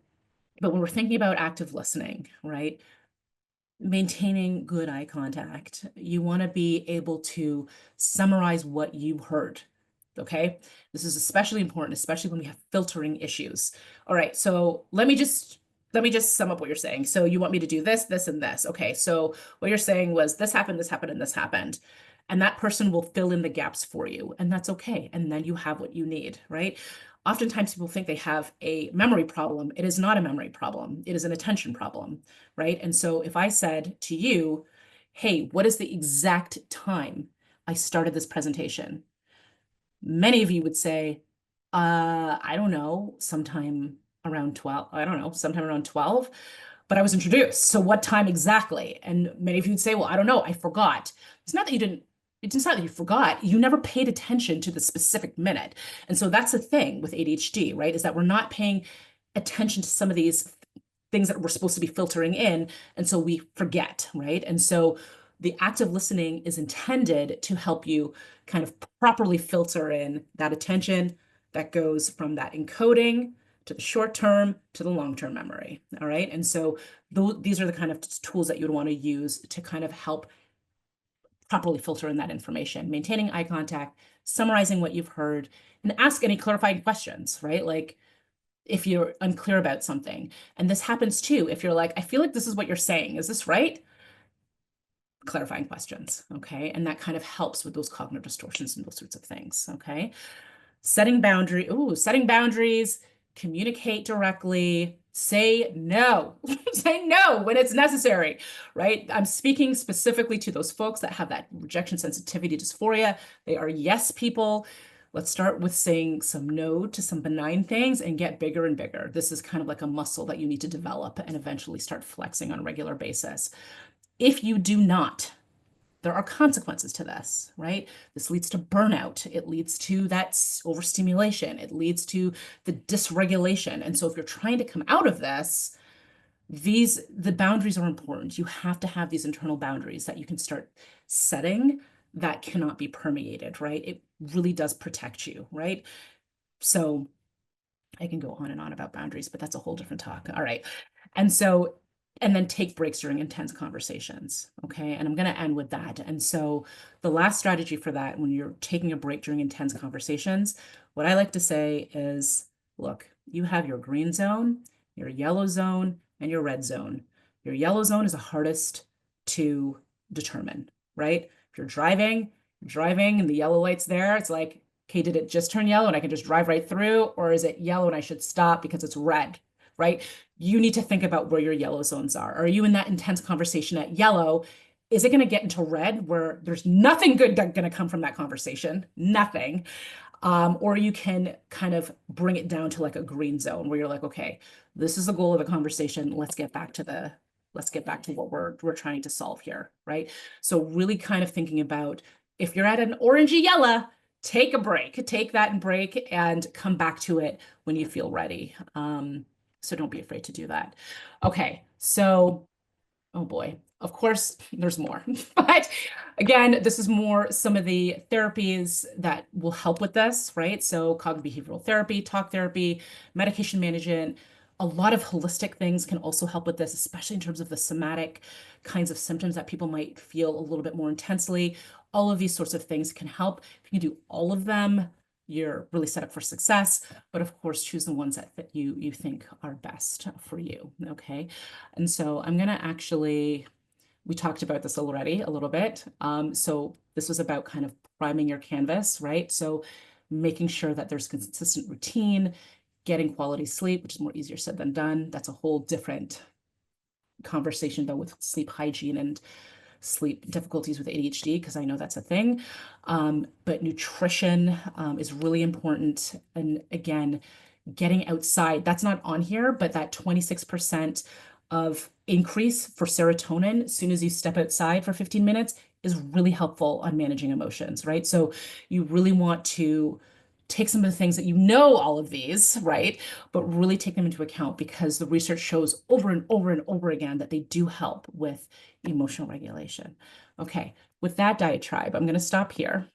but when we're thinking about active listening, right? Maintaining good eye contact. You want to be able to summarize what you heard. Okay. This is especially important, especially when we have filtering issues. All right. So let me just sum up what you're saying. So you want me to do this, this, and this. Okay. So what you're saying was this happened, and this happened. And that person will fill in the gaps for you. And that's okay. And then you have what you need, right? Oftentimes people think they have a memory problem. It is not a memory problem. It is an attention problem, right? And so if I said to you, hey, what is the exact time I started this presentation? Many of you would say, I don't know, sometime around 12. I don't know, sometime around 12, but I was introduced. So what time exactly? And many of you would say, well, I don't know, I forgot. It's not that you didn't, it's not that you forgot, you never paid attention to the specific minute. And so that's the thing with ADHD, right? Is that we're not paying attention to some of these things that we're supposed to be filtering in. And so we forget, right? And so the active listening is intended to help you kind of properly filter in that attention that goes from that encoding to the short term to the long term memory. All right. And so these are the kind of tools that you'd want to use to kind of help properly filter in that information, maintaining eye contact, summarizing what you've heard, and ask any clarifying questions, right? Like, if you're unclear about something. And this happens too. If you're like, I feel like this is what you're saying. Is this right? Clarifying questions. Okay. And that kind of helps with those cognitive distortions and those sorts of things. Okay. Setting boundaries, communicate directly, say no, say no when it's necessary, right? I'm speaking specifically to those folks that have that rejection sensitivity dysphoria. They are yes people. Let's start with saying some no to some benign things and get bigger and bigger. This is kind of like a muscle that you need to develop and eventually start flexing on a regular basis. If you do not, there are consequences to this, right? This leads to burnout. It leads to that overstimulation. It leads to the dysregulation. And so if you're trying to come out of this, the boundaries are important. You have to have these internal boundaries that you can start setting that cannot be permeated, right? It really does protect you, right? So I can go on and on about boundaries, but that's a whole different talk. All right. And so, and then take breaks during intense conversations. Okay. And I'm going to end with that. And so, the last strategy for that, when you're taking a break during intense conversations, what I like to say is look, you have your green zone, your yellow zone, and your red zone. Your yellow zone is the hardest to determine, right? If driving and the yellow light's there, it's like, okay, did it just turn yellow and I can just drive right through? Or is it yellow and I should stop because it's red, right? You need to think about where your yellow zones are. Are you in that intense conversation at yellow? Is it going to get into red where there's nothing good going to come from that conversation? Nothing. Or you can kind of bring it down to like a green zone where you're like, okay, this is the goal of the conversation. Let's get back to what we're trying to solve here, right? So really kind of thinking about if you're at an orangey yellow, take a break, take that and break and come back to it when you feel ready. So don't be afraid to do that. Okay, so oh boy, of course, there's more. But again, this is more some of the therapies that will help with this, right? So cognitive behavioral therapy, talk therapy, medication management, a lot of holistic things can also help with this, especially in terms of the somatic kinds of symptoms that people might feel a little bit more intensely. All of these sorts of things can help. If you can do all of them, you're really set up for success. But of course, choose the ones that you think are best for you. Okay. And so I'm going to actually, we talked about this already a little bit. So this was about kind of priming your canvas, right? So making sure that there's consistent routine, getting quality sleep, which is more easier said than done. That's a whole different conversation though with sleep hygiene and sleep difficulties with ADHD, because I know that's a thing. But nutrition is really important. And again, getting outside, that's not on here, but that 26% of increase for serotonin as soon as you step outside for 15 minutes is really helpful on managing emotions, right? So you really want to take some of the things that you know all of these, right? But really take them into account because the research shows over and over and over again that they do help with emotional regulation. Okay, with that diatribe, I'm going to stop here.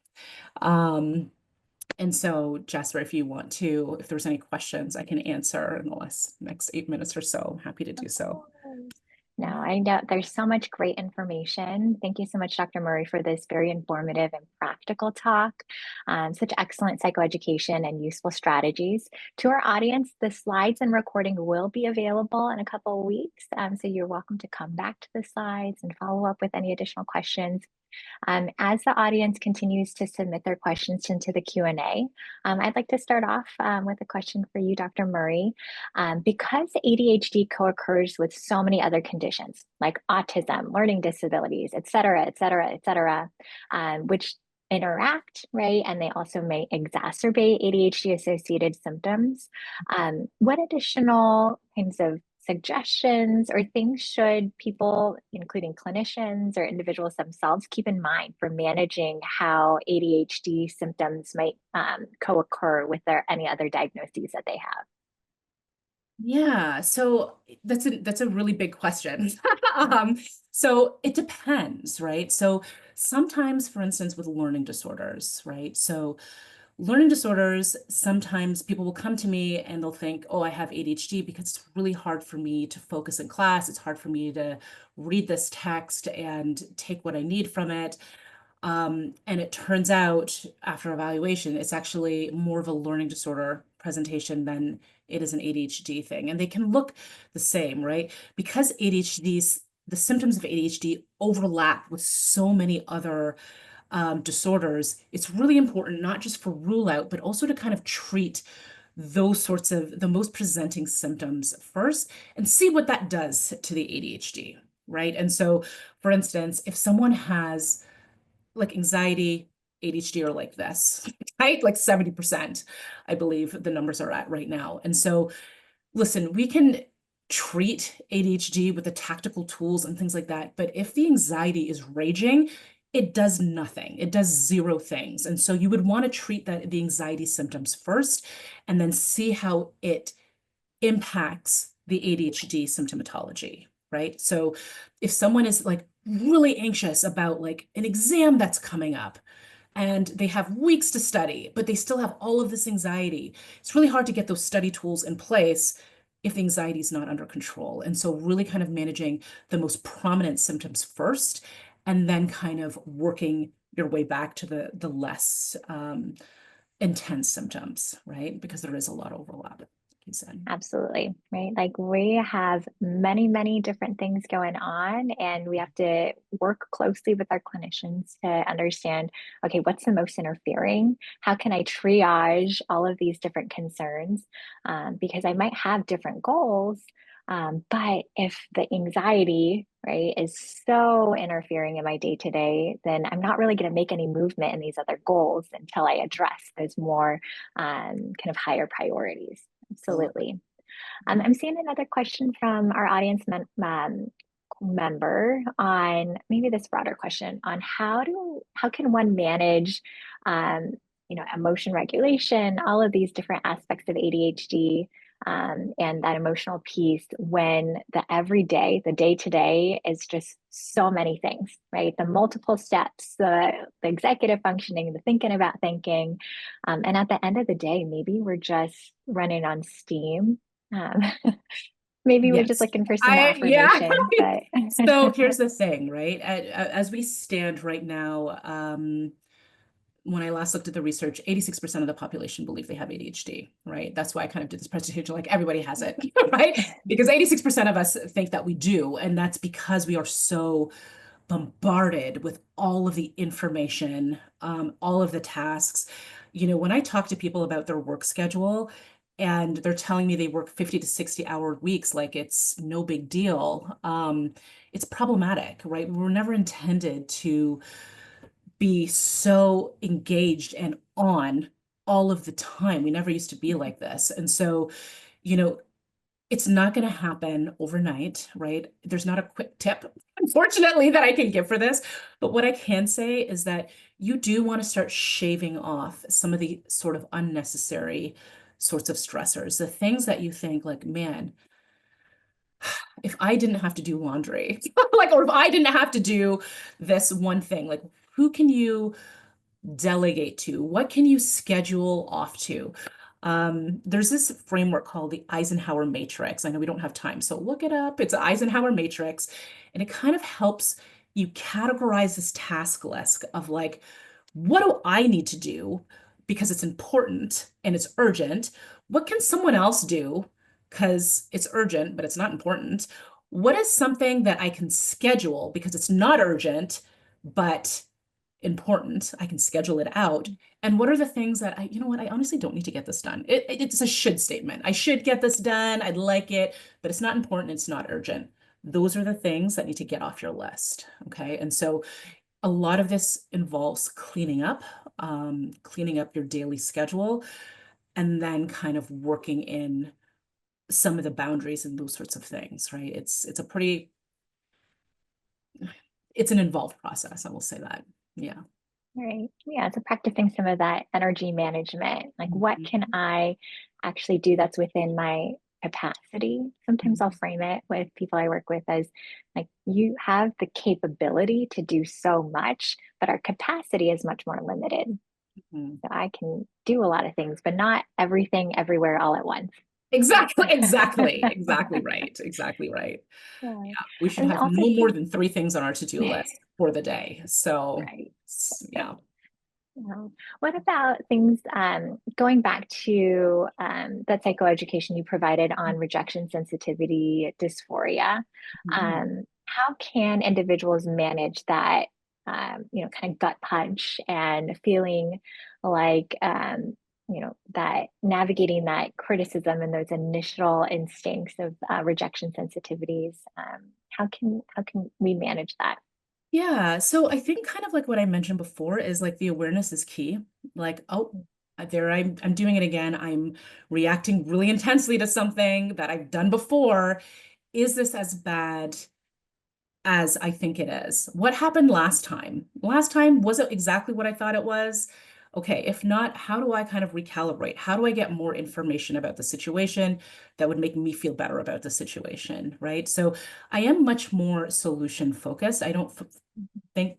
And so, Jasper, if you want to, if there's any questions I can answer in the next 8 minutes or so, I'm happy to Of do so. course. No, I know there's so much great information. Thank you so much, Dr. Murray, for this very informative and practical talk. Such excellent psychoeducation and useful strategies. To our audience, the slides and recording will be available in a couple of weeks. So you're welcome to come back to the slides and follow up with any additional questions. As the audience continues to submit their questions into the Q&A, I'd like to start off with a question for you, Dr. Murray. Because ADHD co-occurs with so many other conditions like autism, learning disabilities, et cetera, et cetera, et cetera, which interact, right? And they also may exacerbate ADHD associated symptoms. What additional kinds of suggestions or things should people, including clinicians or individuals themselves, keep in mind for managing how ADHD symptoms might co-occur with their any other diagnoses that they have? Yeah, so that's a really big question. Um, so it depends, right? So sometimes, for instance, with learning disorders, right? So learning disorders, sometimes people will come to me and they'll think, oh, I have ADHD because it's really hard for me to focus in class. It's hard for me to read this text and take what I need from it. And it turns out after evaluation, it's actually more of a learning disorder presentation than it is an ADHD thing. And they can look the same, right? Because the symptoms of ADHD overlap with so many other disorders, it's really important not just for rule out, but also to kind of treat those sorts of the most presenting symptoms first and see what that does to the ADHD, right? And so, for instance, if someone has like anxiety, ADHD are like this, right? Like 70%, I believe the numbers are at right now. And so, listen, we can treat ADHD with the tactical tools and things like that. But if the anxiety is raging, it does nothing. It does zero things. And so you would want to treat the anxiety symptoms first and then see how it impacts the ADHD symptomatology, right? So if someone is like really anxious about like an exam that's coming up and they have weeks to study, but they still have all of this anxiety, it's really hard to get those study tools in place if the anxiety is not under control. And so really kind of managing the most prominent symptoms first and then kind of working your way back to the less intense symptoms, right? Because there is a lot of overlap, like you said. Absolutely, right? Like we have many, many different things going on, and we have to work closely with our clinicians to understand, okay, what's the most interfering? How can I triage all of these different concerns? Because I might have different goals, but if the anxiety, right, is so interfering in my day to day, then I'm not really going to make any movement in these other goals until I address those more kind of higher priorities. Absolutely. I'm seeing another question from our audience member on maybe this broader question on how can one manage um, emotion regulation, all of these different aspects of ADHD, and that emotional piece when the everyday, the day to day is just so many things, right? The multiple steps, the executive functioning, the thinking about thinking, and at the end of the day, maybe we're just running on steam. Um, maybe we're just Yes. looking for some Yeah. affirmation, but So here's the thing, right? As we stand right now, when I last looked at the research, 86% of the population believe they have ADHD, right? That's why I kind of did this presentation like everybody has it, right? Because 86% of us think that we do. And that's because we are so bombarded with all of the information, all of the tasks. You know, when I talk to people about their work schedule, and they're telling me they work 50 to 60-hour weeks like it's no big deal. It's problematic, right? We were never intended to be so engaged and on all of the time. We never used to be like this. And so, you know, it's not going to happen overnight, right? There's not a quick tip, unfortunately, that I can give for this. But what I can say is that you do want to start shaving off some of the sort of unnecessary sorts of stressors, the things that you think like, man, if I didn't have to do laundry, like, or if I didn't have to do this one thing, like, who can you delegate to? What can you schedule off to? There's this framework called the Eisenhower Matrix. I know we don't have time, so look it up. It's an Eisenhower Matrix, and it kind of helps you categorize this task list of like, what do I need to do because it's important and it's urgent? What can someone else do because it's urgent, but it's not important? What is something that I can schedule because it's not urgent, but important? I can schedule it out. And what are the things that you know what, I honestly don't need to get this done. It's a should statement. I should get this done. I'd like it, but it's not important. It's not urgent. Those are the things that need to get off your list. Okay. And so a lot of this involves cleaning up your daily schedule, and then kind of working in some of the boundaries and those sorts of things, right? It's an involved process, I will say that. Yeah. Right. Yeah. So practicing some of that energy management, like what can Mhm. I actually do that's within my capacity? Sometimes I'll Mhm. frame it with people I work with as like, you have the capability to do so much, but our capacity is much more limited. Mhm. So I can do a lot of things, but not everything everywhere all at once. Exactly, exactly right, exactly right. Yeah. Yeah, we should And have also no more think, than three things on our to-do list for the day. So, right. yeah. Yeah. What about things going back to that psychoeducation you provided on rejection sensitivity dysphoria? Mhm. How can individuals manage that, kind of gut punch and feeling like, that navigating that criticism and those initial instincts of rejection sensitivities? How can we manage that? Yeah, so I think kind of like what I mentioned before is like the awareness is key. Like, oh, there I'm doing it again. I'm reacting really intensely to something that I've done before. Is this as bad as I think it is? What happened last time? Last time, was it exactly what I thought it was? Okay, if not, how do I kind of recalibrate? How do I get more information about the situation that would make me feel better about the situation, right? So I am much more solution focused. I don't think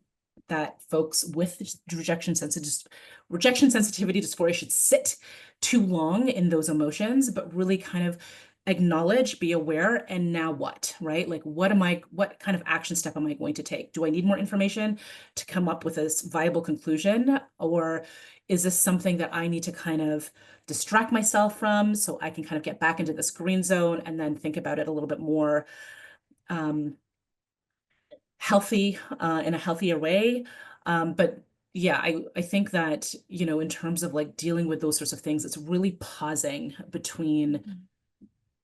that folks with rejection sensitivity dysphoria should sit too long in those emotions, but really kind of acknowledge, be aware, and now what, right? Like, what kind of action step am I going to take? Do I need more information to come up with a viable conclusion? Or is this something that I need to kind of distract myself from so I can kind of get back into this green zone and then think about it a little bit more um, healthy, in a healthier way. But yeah, I think that, in terms of like dealing with those sorts of things, it's really pausing between Mhm.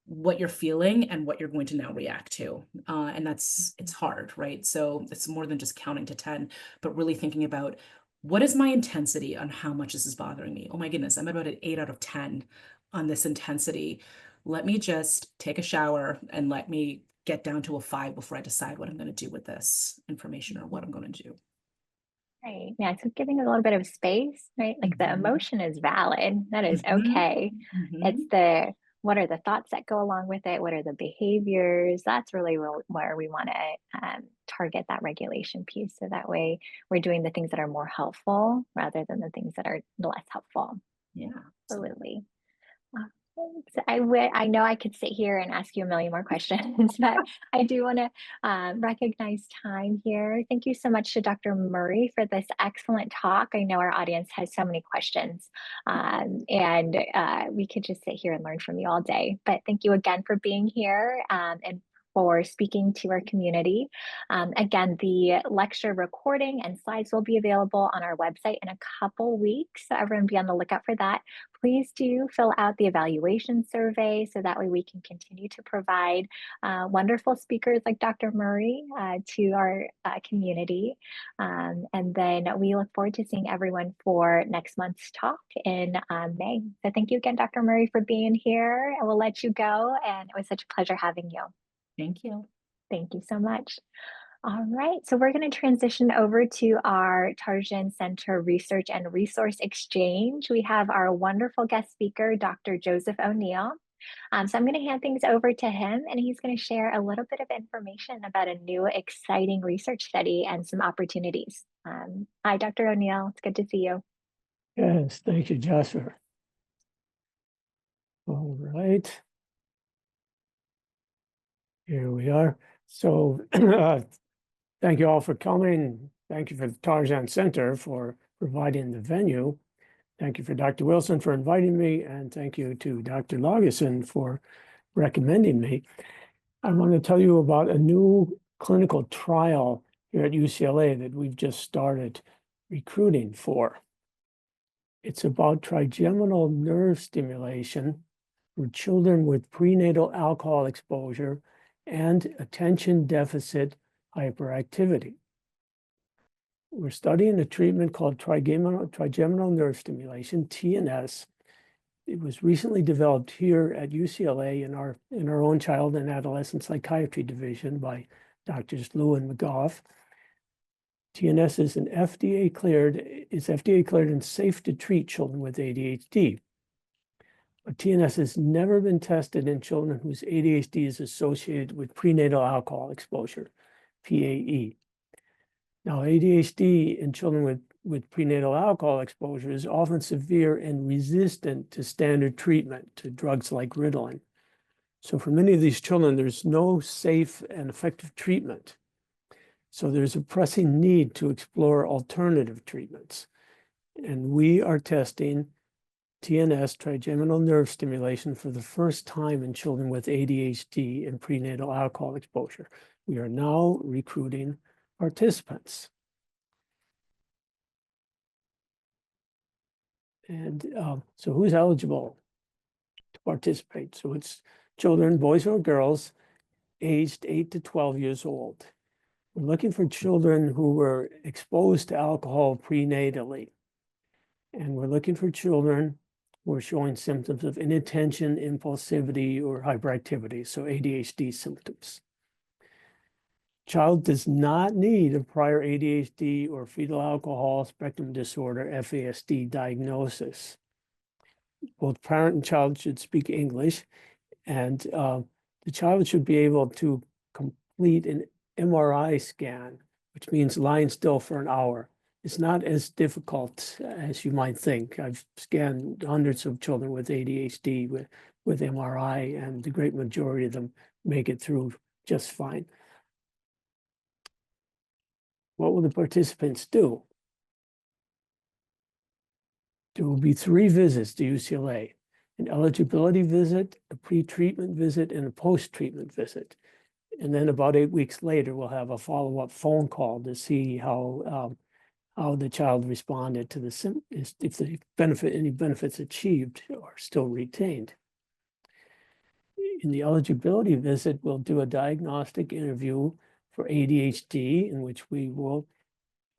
what you're feeling and what you're going to now react to. And it's hard, right? So it's more than just counting to 10, but really thinking about what is my intensity on how much this is bothering me? Oh my goodness, I'm about an 8 out of 10 on this intensity. Let me just take a shower and let me get down to a 5 before I decide what I'm going to do with this information or what I'm going to do. Right. Yeah. So giving it a little bit of space, right? Like the Mhm. emotion is valid. That is Mhm. okay. It's Mhm. what are the thoughts that go along with it? What are the behaviors? That's really where we want to target that regulation piece. So that way we're doing the things that are more helpful rather than the things that are less helpful. Yeah. Absolutely. Uh, Thanks. I know I could sit here and ask you a million more questions, but I do want to recognize time here. Thank you so much to Dr. Murray for this excellent talk. I know our audience has so many questions, and we could just sit here and learn from you all day. But thank you again for being here and for speaking to our community. Again, the lecture recording and slides will be available on our website in a couple weeks, so everyone be on the lookout for that. Please do fill out the evaluation survey so that way we can continue to provide wonderful speakers like Dr. Murray to our community. And then we look forward to seeing everyone for next month's talk in May. So thank you again, Dr. Murray, for being here. I will let you go, and it was such a pleasure having you. Thank you. Thank you so much. All right, so we're going to transition over to our Tarjan Center Research and Resource Exchange. We have our wonderful guest speaker, Dr. Joseph O'Neill. So I'm going to hand things over to him, and he's going to share a little bit of information about a new exciting research study and some opportunities. Hi, Dr. O'Neill. It's good to see you. Yes, thank you, Jasper. All right. Here we are. So thank you all for coming. Thank you for the Tarjan Center for providing the venue. Thank you for Dr. Wilson for inviting me, and thank you to Dr. Lagerson for recommending me. I want to tell you about a new clinical trial here at UCLA that we've just started recruiting for. It's about trigeminal nerve stimulation for children with prenatal alcohol exposure and attention deficit hyperactivity. We're studying a treatment called trigeminal nerve stimulation, TNS. It was recently developed here at UCLA in our own child and adolescent psychiatry division by Doctors Liu and McGough. TNS is FDA cleared and safe to treat children with ADHD. But TNS has never been tested in children whose ADHD is associated with prenatal alcohol exposure, PAE. Now, ADHD in children with prenatal alcohol exposure is often severe and resistant to standard treatment, to drugs like Ritalin. So for many of these children, there's no safe and effective treatment. So there's a pressing need to explore alternative treatments. And we are testing TNS, trigeminal nerve stimulation, for the first time in children with ADHD and prenatal alcohol exposure. We are now recruiting participants. And so who's eligible to participate? So it's children, boys or girls, aged 8 to 12 years old. We're looking for children who were exposed to alcohol prenatally. And we're looking for children who are showing symptoms of inattention, impulsivity, or hyperactivity, so ADHD symptoms. Child does not need a prior ADHD or fetal alcohol spectrum disorder, FASD, diagnosis. Both parent and child should speak English, and the child should be able to complete an MRI scan, which means lying still for an hour. It's not as difficult as you might think. I've scanned hundreds of children with ADHD with MRI, and the great majority of them make it through just fine. What will the participants do? There will be 3 visits to UCLA: an eligibility visit, a pre-treatment visit, and a post-treatment visit. And then about 8 weeks later, we'll have a follow-up phone call to see how the child responded to if the any benefits achieved are still retained. In the eligibility visit, we'll do a diagnostic interview for ADHD, in which we will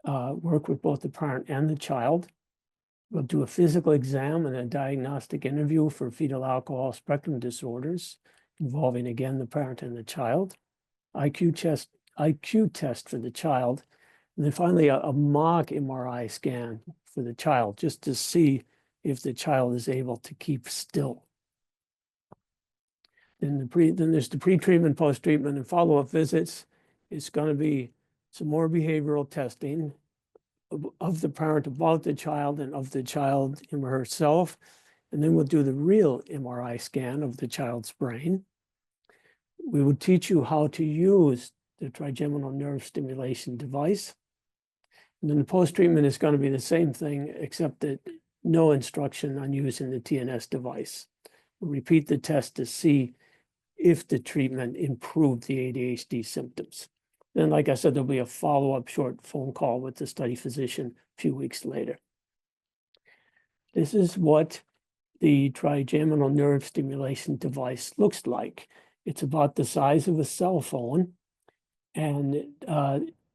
work with both the parent and the child. We'll do a physical exam and a diagnostic interview for fetal alcohol spectrum disorders, involving, again, the parent and the child. IQ test for the child. And then finally, a mock MRI scan for the child, just to see if the child is able to keep still. Then there's the pre-treatment, post-treatment, and follow-up visits. It's going to be some more behavioral testing of the parent about the child and of the child him or herself. And then we'll do the real MRI scan of the child's brain. We will teach you how to use the trigeminal nerve stimulation device. And then the post-treatment is going to be the same thing, except that no instruction on using the TNS device. We'll repeat the test to see if the treatment improved the ADHD symptoms. Then, like I said, there'll be a follow-up short phone call with the study physician a few weeks later. This is what the trigeminal nerve stimulation device looks like. It's about the size of a cell phone, and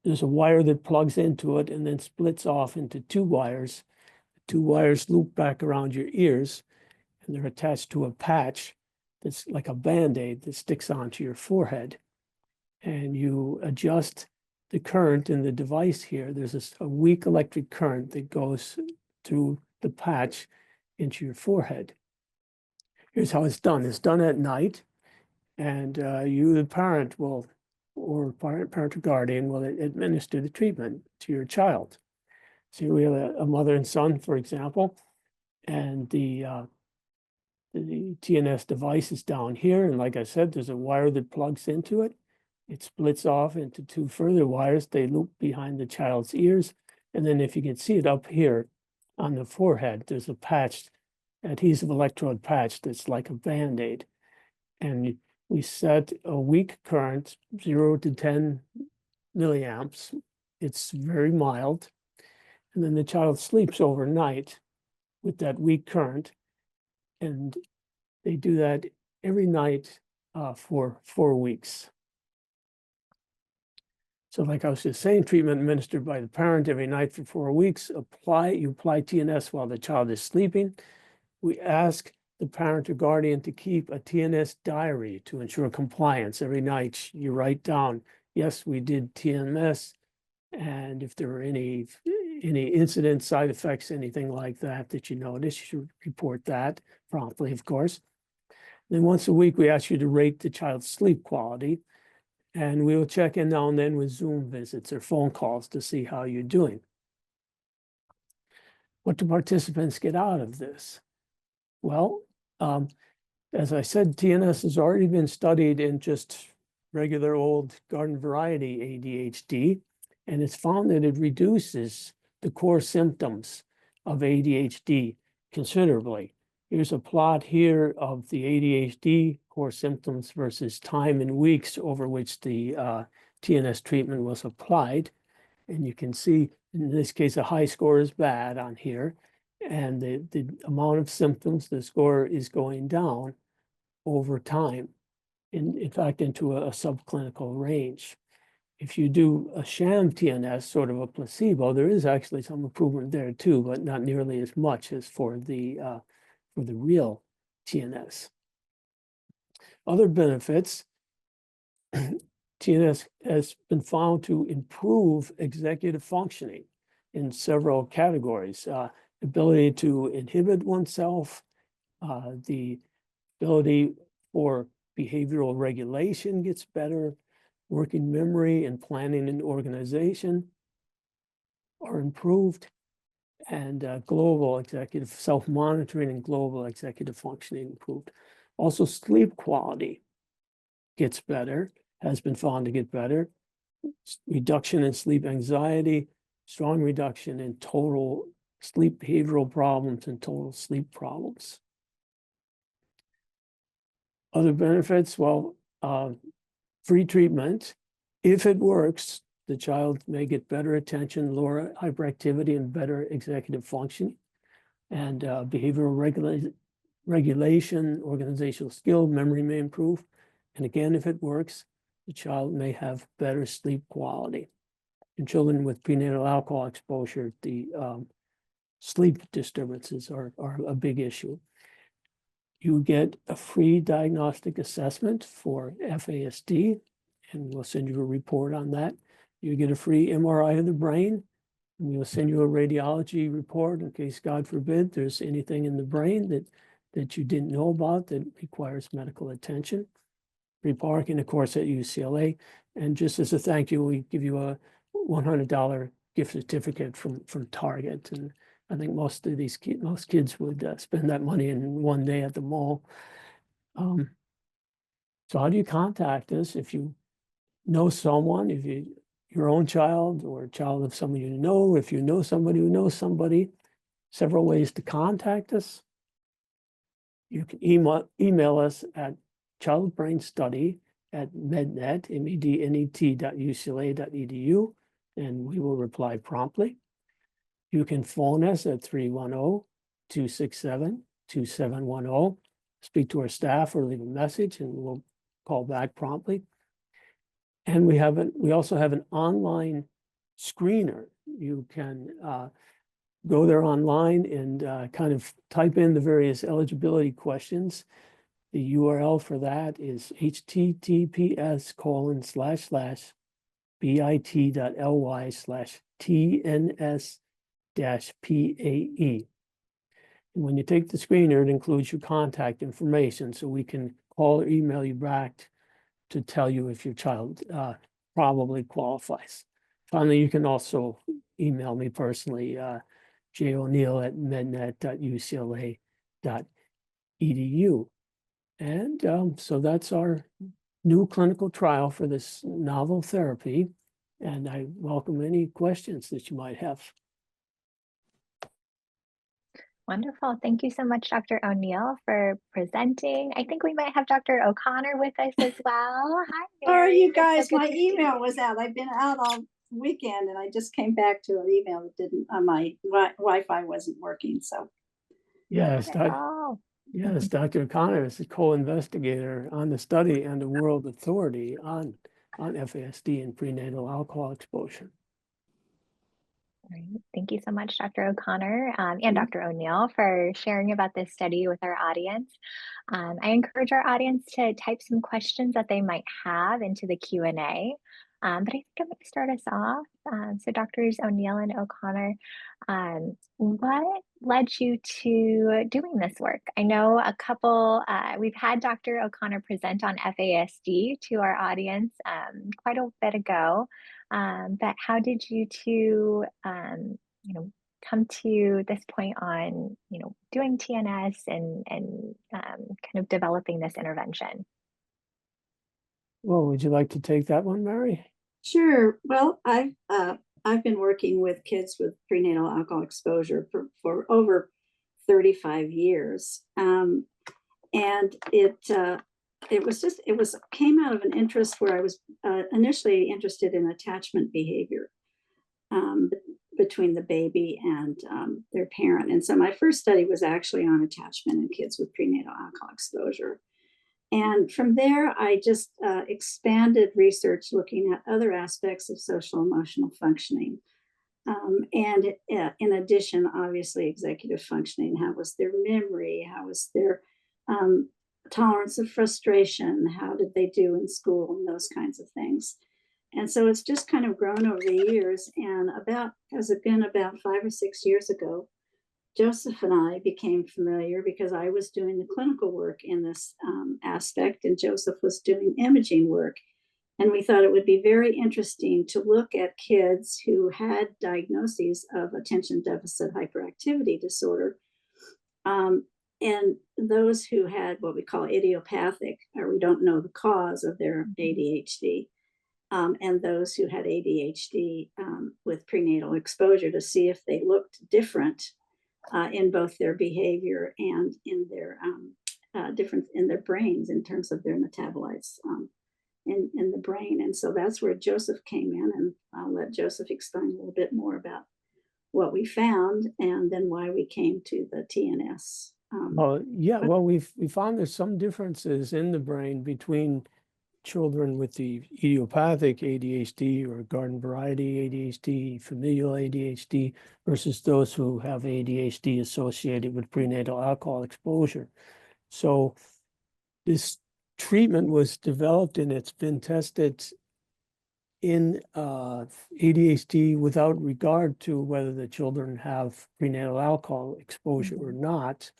there's a wire that plugs into it and then splits off into two wires. The two wires loop back around your ears, and they're attached to a patch that's like a Band-Aid that sticks onto your forehead. And you adjust the current in the device here. There's a weak electric current that goes through the patch into your forehead. Here's how it's done. It's done at night, and you, the parent, will, or parent or guardian, will administer the treatment to your child. So we have a mother and son, for example, and the TNS device is down here. And like I said, there's a wire that plugs into it. It splits off into two further wires. They loop behind the child's ears. And then if you can see it up here on the forehead, there's a patch, adhesive electrode patch that's like a Band-Aid. And we set a weak current, 0 to 10 milliamps. It's very mild. And then the child sleeps overnight with that weak current. And they do that every night for 4 weeks. So like I was just saying, treatment administered by the parent every night for 4 weeks. You apply TNS while the child is sleeping. We ask the parent or guardian to keep a TNS diary to ensure compliance. Every night you write down, yes, we did TNS, and if there were any incidents, side effects, anything like that that you notice, you should report that promptly, of course. Then once a week, we ask you to rate the child's sleep quality, and we will check in now and then with Zoom visits or phone calls to see how you're doing. What do participants get out of this? Well, as I said, TNS has already been studied in just regular old garden variety ADHD, and it's found that it reduces the core symptoms of ADHD considerably. Here's a plot here of the ADHD core symptoms versus time in weeks over which the TNS treatment was applied. And you can see, in this case, a high score is bad on here. And the amount of symptoms, the score is going down over time, in fact, into a subclinical range. If you do a sham TNS, sort of a placebo, there is actually some improvement there too, but not nearly as much as for the real TNS. Other benefits, TNS has been found to improve executive functioning in several categories. Ability to inhibit oneself, the ability for behavioral regulation gets better, working memory and planning and organization are improved, and global executive self-monitoring and global executive functioning improved. Also, sleep quality gets better, has been found to get better. Reduction in sleep anxiety, strong reduction in total sleep behavioral problems and total sleep problems. Other benefits, well, free treatment. If it works, the child may get better attention, lower hyperactivity, and better executive function, and behavioral regulation, organizational skill, memory may improve. And again, if it works, the child may have better sleep quality. In children with prenatal alcohol exposure, the sleep disturbances are a big issue. You get a free diagnostic assessment for FASD, and we'll send you a report on that. You get a free MRI of the brain, and we'll send you a radiology report in case, God forbid, there's anything in the brain that you didn't know about that requires medical attention. Free parking, of course, at UCLA. And just as a thank you, we give you a $100 gift certificate from Target. And I think most kids would spend that money in one day at the mall. So how do you contact us if you know someone, if your own child or a child of someone you know, if you know somebody who knows somebody? Several ways to contact us. You can email us at Child Brain Study at mednet, mednet.ucla.edu, and we will reply promptly. You can phone us at 310-267-2710. Speak to our staff or leave a message and we'll call back promptly. And we also have an online screener. You can go there online and kind of type in the various eligibility questions. The URL for that is https://bit.ly/TNS-PAE. And when you take the screener, it includes your contact information, so we can call or email you back to tell you if your child probably qualifies. Finally, you can also email me personally, joneil@mednet.ucla.edu. And so that's our new clinical trial for this novel therapy. And I welcome any questions that you might have. Wonderful. Thank you so much, Dr. O'Neill, for presenting. I think we might have Dr. O'Connor with us as well. Hi, How are Mary. you It's so guys? good My to see email you. was out. I've been out all weekend and I just came back to an email that didn't, my Wi-Fi wasn't working. So Yes, Wonderful. yes, Dr. O'Connor is the co-investigator on the study and the world authority on FASD and prenatal alcohol exposure. Great. Thank you so much, Dr. O'Connor and Dr. O'Neill, for sharing about this study with our audience. I encourage our audience to type some questions that they might have into the Q&A. But I think I'm going to start us off. So Drs. O'Neill and O'Connor, what led you to doing this work? I know we've had Dr. O'Connor present on FASD to our audience quite a bit ago. But how did you two, come to this point on, doing TNS and kind of developing this intervention? Well, would you like to take that one, Mary? sure. Well, I've been working with kids with prenatal alcohol exposure for over 35 years. And it came out of an interest where I was initially interested in attachment behavior between the baby and their parent. And so my first study was actually on attachment in kids with prenatal alcohol exposure. And from there, I just expanded research looking at other aspects of social emotional functioning. And in addition, obviously, executive functioning. How was their memory? How was their tolerance of frustration? How did they do in school? And those kinds of things. And so it's just kind of grown over the years. And about 5 or 6 years ago, Joseph and I became familiar because I was doing the clinical work in this aspect, and Joseph was doing imaging work. And we thought it would be very interesting to look at kids who had diagnoses of attention deficit hyperactivity disorder, and those who had what we call idiopathic, or we don't know the cause of their ADHD, and those who had ADHD with prenatal exposure, to see if they looked different in both their behavior and in their difference in their brains in terms of their metabolites in the brain. And so that's where Joseph came in, and I'll let Joseph explain a little bit more about what we found and then why we came to the TNS. Well, we found there's some differences in the brain between children with the idiopathic ADHD or garden variety ADHD, familial ADHD, versus those who have ADHD associated with prenatal alcohol exposure. So this treatment was developed and it's been tested in ADHD without regard to whether the children have prenatal alcohol exposure or not.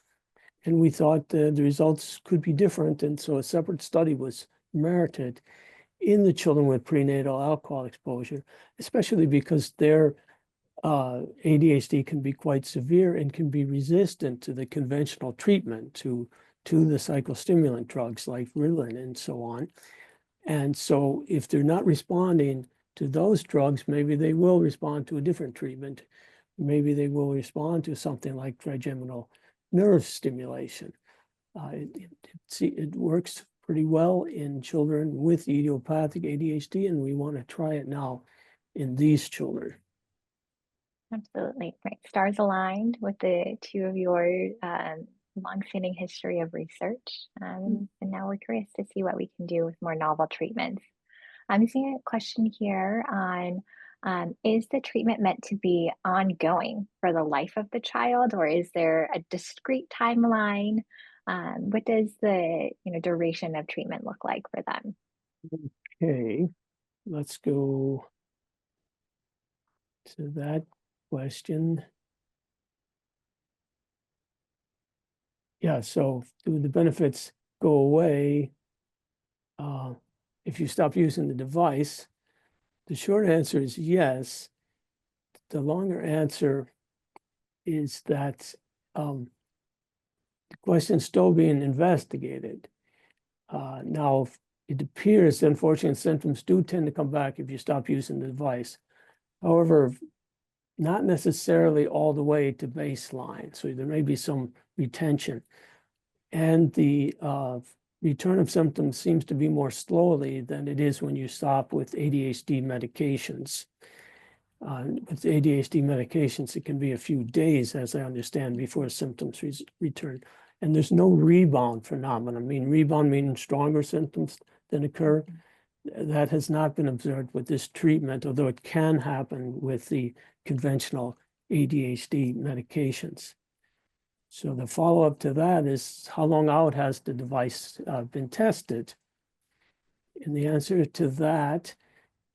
And we thought the results could be different. And so a separate study was merited in the children with prenatal alcohol exposure, especially because their ADHD can be quite severe and can be resistant to the conventional treatment, to the psychostimulant drugs like Ritalin and so on. And so if they're not responding to those drugs, maybe they will respond to a different treatment. Maybe they will respond to something like trigeminal nerve stimulation. It works pretty well in children with idiopathic ADHD, and we want to try it now in these children. Absolutely. Right. Stars aligned with the two of your long-standing history of research. And now we're curious to see what we can do with more novel treatments. I'm seeing a question here on, is the treatment meant to be ongoing for the life of the child, or is there a discrete timeline? What does the duration of treatment look like for them? Okay, let's go to that question. Yeah, so do the benefits go away if you stop using the device? The short answer is yes. The longer answer is that the question's still being investigated. Now, it appears, unfortunately, symptoms do tend to come back if you stop using the device. However, not necessarily all the way to baseline. So there may be some retention. And the return of symptoms seems to be more slowly than it is when you stop with ADHD medications. With ADHD medications, it can be a few days, as I understand, before symptoms return. And there's no rebound phenomenon. I mean, rebound meaning stronger symptoms that occur. That has not been observed with this treatment, although it can happen with the conventional ADHD medications. So the follow-up to that is, how long out has the device been tested? And the answer to that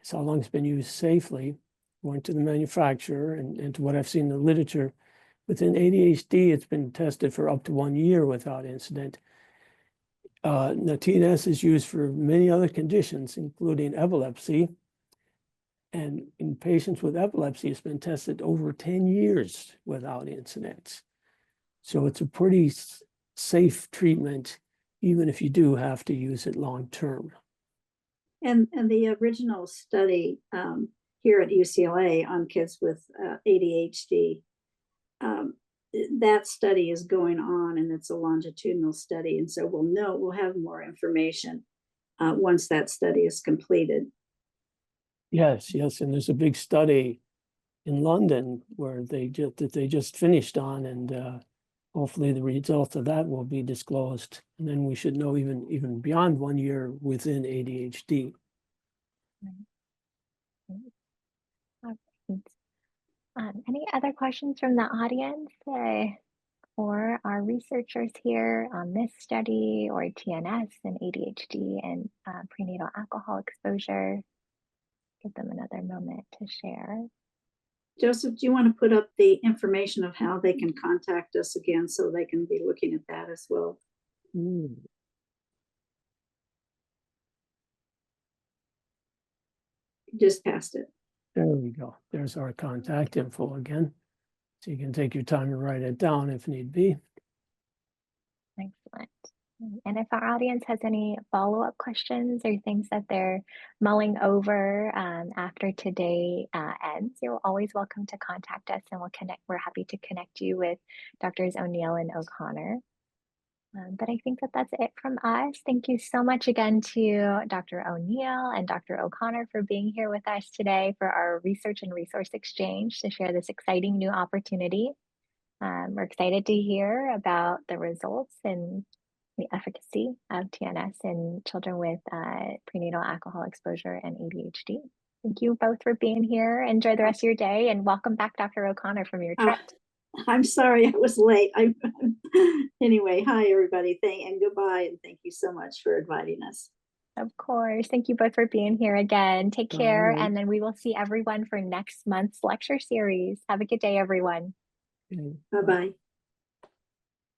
is how long it's been used safely, according to the manufacturer and to what I've seen in the literature. Within ADHD, it's been tested for up to 1 year without incident. Now, TNS is used for many other conditions, including epilepsy. And in patients with epilepsy, it's been tested over 10 years without incidents. So it's a pretty safe treatment, even if you do have to use it long term. And the original study here at UCLA on kids with ADHD, that study is going on, and it's a longitudinal study. And so we'll have more information once that study is completed. Yes, and there's a big study in London where they just finished on, and hopefully the results of that will be disclosed. And then we should know even beyond 1 year within ADHD. Any other questions from the audience or our researchers here on this study or TNS and ADHD and prenatal alcohol exposure? Give them another moment to share. Joseph, do you want to put up the information of how they can contact us again so they can be looking at that as well? Just passed it. There we go. There's our contact info again. So you can take your time and write it down if need be. Excellent. And if our audience has any follow-up questions or things that they're mulling over after today ends, you're always welcome to contact us, and we'll connect. We're happy to connect you with Drs. O'Neill and O'Connor. But I think that's it from us. Thank you so much again to Dr. O'Neill and Dr. O'Connor for being here with us today for our research and resource exchange to share this exciting new opportunity. We're excited to hear about the results and the efficacy of TNS in children with prenatal alcohol exposure and ADHD. Thank you both for being here. Enjoy the rest of your day, and welcome back, Dr. O'Connor, from your trip. I'm sorry I was late. Anyway, hi everybody, and goodbye, and thank you so much for inviting us. Of course. Thank you both for being here again. Take care, and then we will see everyone for next month's lecture series. Have a good day, everyone. Bye-bye.